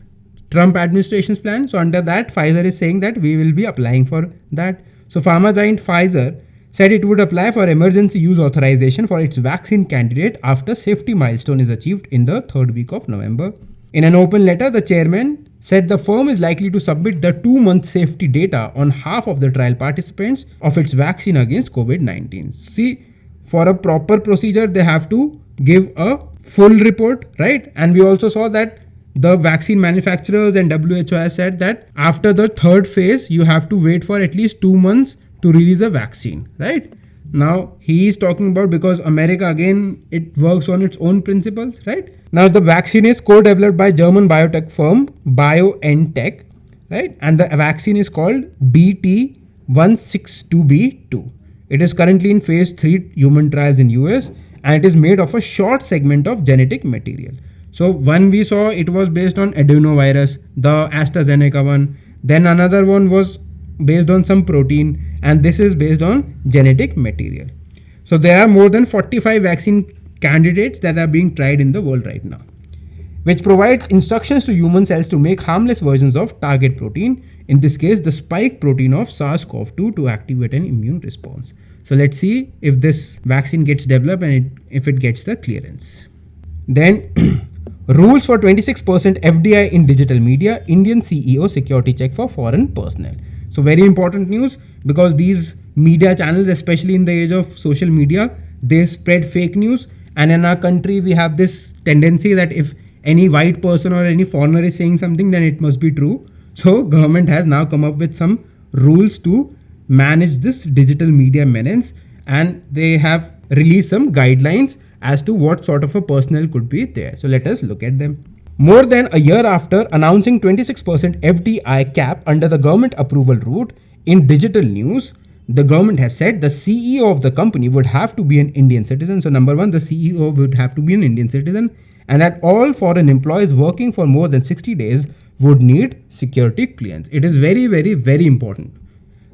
Trump administration's plan. So under that, Pfizer is saying that we will be applying for that. So pharma giant Pfizer said it would apply for emergency use authorization for its vaccine candidate after safety milestone is achieved in the third week of November. In an open letter, the chairman said the firm is likely to submit the 2-month safety data on half of the trial participants of its vaccine against COVID-19. See, for a proper procedure, they have to give a full report, right? And we also saw that the vaccine manufacturers and WHO has said that after the third phase, you have to wait for at least 2 months to release a vaccine, right? Now, he is talking about because America, again, it works on its own principles, right? Now, the vaccine is co-developed by German biotech firm BioNTech, right? And the vaccine is called BT162b2. It is currently in phase 3 human trials in US, and it is made of a short segment of genetic material. So one we saw, it was based on adenovirus, the AstraZeneca one. Then another one was based on some protein, and this is based on genetic material. So there are more than 45 vaccine candidates that are being tried in the world right now, which provides instructions to human cells to make harmless versions of target protein, in this case the spike protein of SARS-CoV-2, to activate an immune response. So let's see if this vaccine gets developed and if it gets the clearance. Then rules for 26% FDI in digital media, Indian CEO security check for foreign personnel. So very important news, because these media channels, especially in the age of social media, they spread fake news. And in our country, we have this tendency that if any white person or any foreigner is saying something, then it must be true. So government has now come up with some rules to manage this digital media menace, and they have released some guidelines as to what sort of a personnel could be there. So let us look at them. More than a year after announcing 26% FDI cap under the government approval route in digital news, the government has said the CEO of the company would have to be an Indian citizen. So number one, the CEO would have to be an Indian citizen, and that all foreign employees working for more than 60 days would need security clearance. It is very, very, very important.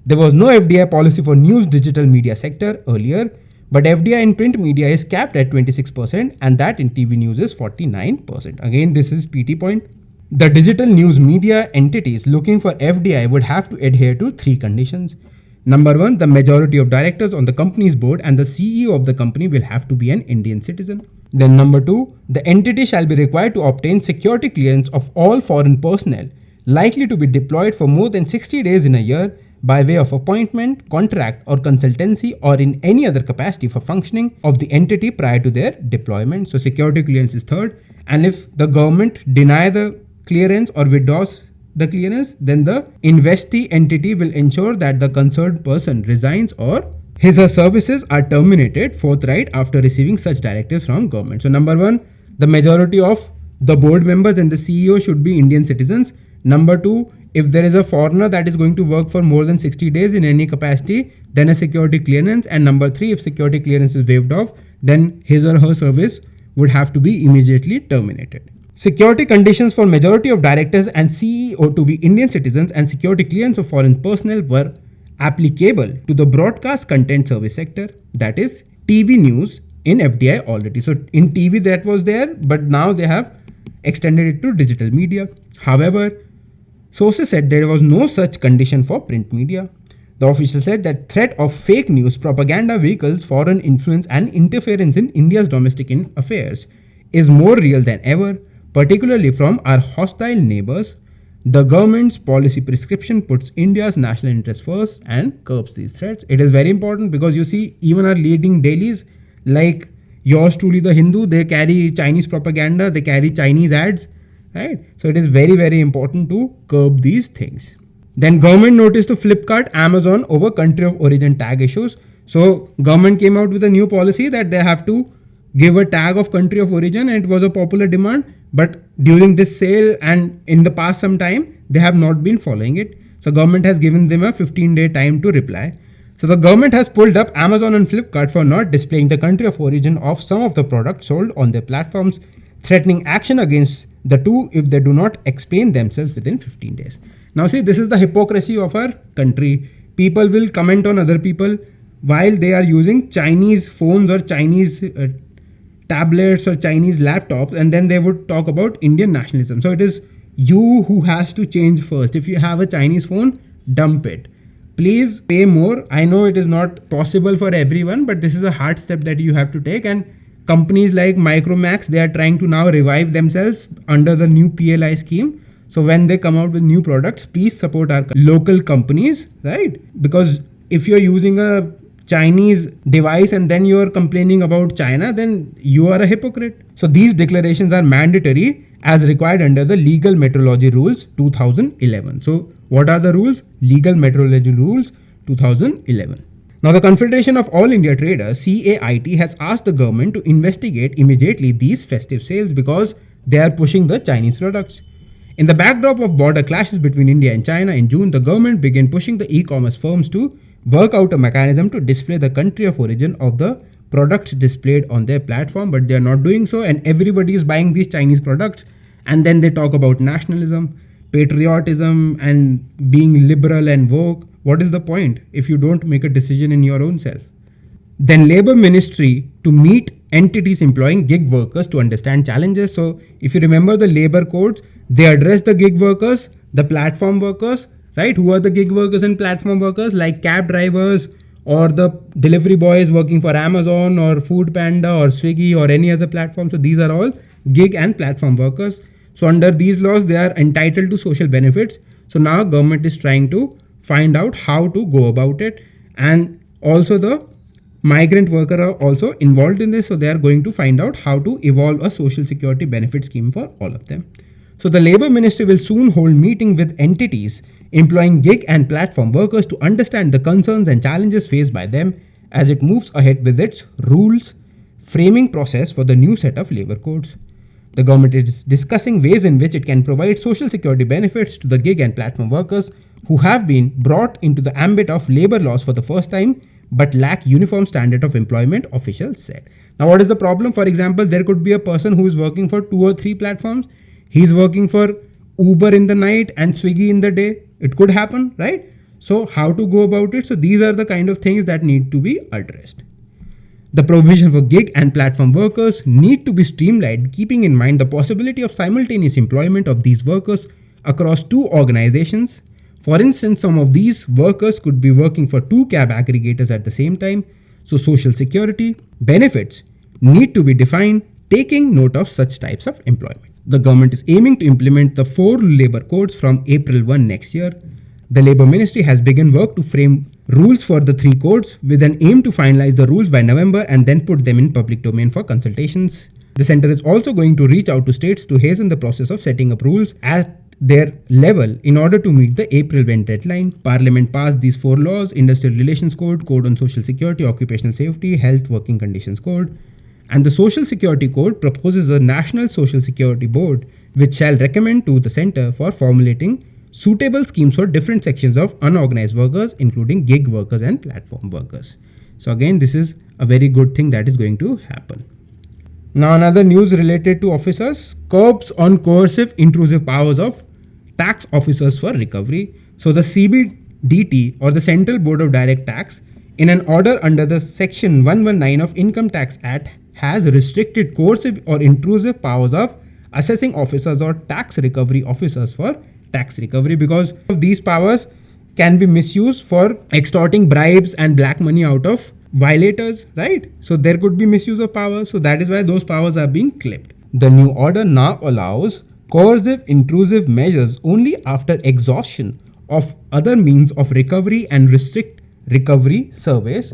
There was no FDI policy for news digital media sector earlier, but FDI in print media is capped at 26%, and that in TV news is 49%. Again, this is PT point. The digital news media entities looking for FDI would have to adhere to 3 conditions. Number 1, the majority of directors on the company's board and the CEO of the company will have to be an Indian citizen. Then number 2, the entity shall be required to obtain security clearance of all foreign personnel likely to be deployed for more than 60 days in a year by way of appointment, contract or consultancy, or in any other capacity for functioning of the entity prior to their deployment. So security clearance is third. And if the government deny the clearance or withdraws the clearance, then the investee entity will ensure that the concerned person resigns or his or services are terminated forthright after receiving such directives from government. So number 1, the majority of the board members and the CEO should be Indian citizens. Number 2, if there is a foreigner that is going to work for more than 60 days in any capacity, then a security clearance. And number 3, if security clearance is waived off, then his or her service would have to be immediately terminated. Security conditions for majority of directors and CEO to be Indian citizens and security clearance of foreign personnel were applicable to the broadcast content service sector, that is TV news in FDI already. So in TV that was there, but now they have extended it to digital media. However, sources said there was no such condition for print media. The official said that threat of fake news, propaganda vehicles, foreign influence and interference in India's domestic affairs is more real than ever, particularly from our hostile neighbors. The government's policy prescription puts India's national interest first and curbs these threats. It is very important because you see, even our leading dailies like yours truly, The Hindu, they carry Chinese propaganda, they carry Chinese ads, right? So it is very, very important to curb these things. Then government notice to Flipkart, Amazon over country of origin tag issues. So government came out with a new policy that they have to give a tag of country of origin, and it was a popular demand. But during this sale and in the past some time, they have not been following it. So government has given them a 15-day time to reply. So the government has pulled up Amazon and Flipkart for not displaying the country of origin of some of the products sold on their platforms, threatening action against the two if they do not explain themselves within 15 days. Now see, this is the hypocrisy of our country. People will comment on other people while they are using Chinese phones or Chinese tablets or Chinese laptops, and then they would talk about Indian nationalism. So it is you who has to change first. If you have a Chinese phone, dump it. Please pay more. I know it is not possible for everyone, but this is a hard step that you have to take. And companies like Micromax, they are trying to now revive themselves under the new PLI scheme. So when they come out with new products, please support our local companies, right? Because if you're using a Chinese device and then you're complaining about China, then you are a hypocrite. So these declarations are mandatory as required under the Legal Metrology Rules 2011. So what are the rules? Legal Metrology Rules 2011. Now the Confederation of All India Traders, CAIT, has asked the government to investigate immediately these festive sales because they are pushing the Chinese products. In the backdrop of border clashes between India and China in June, the government began pushing the e-commerce firms to work out a mechanism to display the country of origin of the products displayed on their platform, but they are not doing so, and everybody is buying these Chinese products, and then they talk about nationalism, patriotism, and being liberal and woke. What is the point if you don't make a decision in your own self? Then Labour Ministry to meet entities employing gig workers to understand challenges. So if you remember the labor codes, they address the gig workers, the platform workers, right? Who are the gig workers and platform workers? Like cab drivers or the delivery boys working for Amazon or Food Panda or Swiggy or any other platform. So these are all gig and platform workers. So under these laws, they are entitled to social benefits. So now government is trying to find out how to go about it. And also the migrant workers are also involved in this. So they are going to find out how to evolve a social security benefit scheme for all of them. So the Labour Ministry will soon hold meeting with entities employing gig and platform workers to understand the concerns and challenges faced by them as it moves ahead with its rules framing process for the new set of labour codes. The government is discussing ways in which it can provide social security benefits to the gig and platform workers who have been brought into the ambit of labour laws for the first time but lack uniform standard of employment, officials said. Now what is the problem? For example, there could be a person who is working for 2 or 3 platforms. He's working for Uber in the night and Swiggy in the day. It could happen, right? So how to go about it? So these are the kind of things that need to be addressed. The provision for gig and platform workers need to be streamlined, keeping in mind the possibility of simultaneous employment of these workers across 2 organizations. For instance, some of these workers could be working for 2 cab aggregators at the same time. So social security benefits need to be defined, taking note of such types of employment. The government is aiming to implement the 4 labour codes from April 1 next year. The Labour Ministry has begun work to frame rules for the 3 codes with an aim to finalize the rules by November and then put them in public domain for consultations. The centre is also going to reach out to states to hasten the process of setting up rules at their level in order to meet the April 1 deadline. Parliament passed these 4 laws: Industrial Relations Code, Code on Social Security, Occupational Safety, Health Working Conditions Code. And the Social Security Code proposes a National Social Security Board which shall recommend to the centre for formulating suitable schemes for different sections of unorganized workers, including gig workers and platform workers. So again, this is a very good thing that is going to happen. Now another news related to officers: curbs on coercive intrusive powers of tax officers for recovery. So the DT or the Central Board of Direct Tax in an order under the Section 119 of Income Tax Act has restricted coercive or intrusive powers of assessing officers or tax recovery officers for tax recovery, because of these powers can be misused for extorting bribes and black money out of violators, right? So there could be misuse of power. So that is why those powers are being clipped. The new order now allows coercive intrusive measures only after exhaustion of other means of recovery and restrict recovery surveys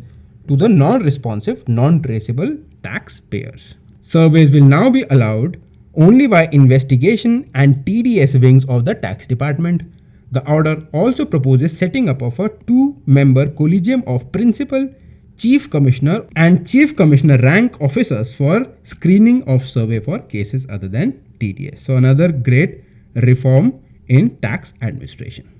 to the non-responsive, non-traceable taxpayers. Surveys will now be allowed only by investigation and TDS wings of the tax department. The order also proposes setting up of a 2-member collegium of principal, chief commissioner and chief commissioner rank officers for screening of survey for cases other than TDS. So another great reform in tax administration.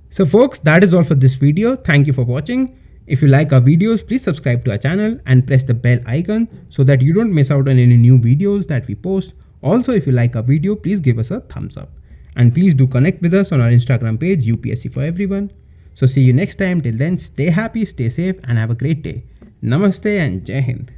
So folks, that is all for this video. Thank you for watching. If you like our videos, please subscribe to our channel and press the bell icon so that you don't miss out on any new videos that we post. Also, if you like our video, please give us a thumbs up. And please do connect with us on our Instagram page, UPSC for Everyone. So see you next time. Till then, stay happy, stay safe and have a great day. Namaste and Jai Hind.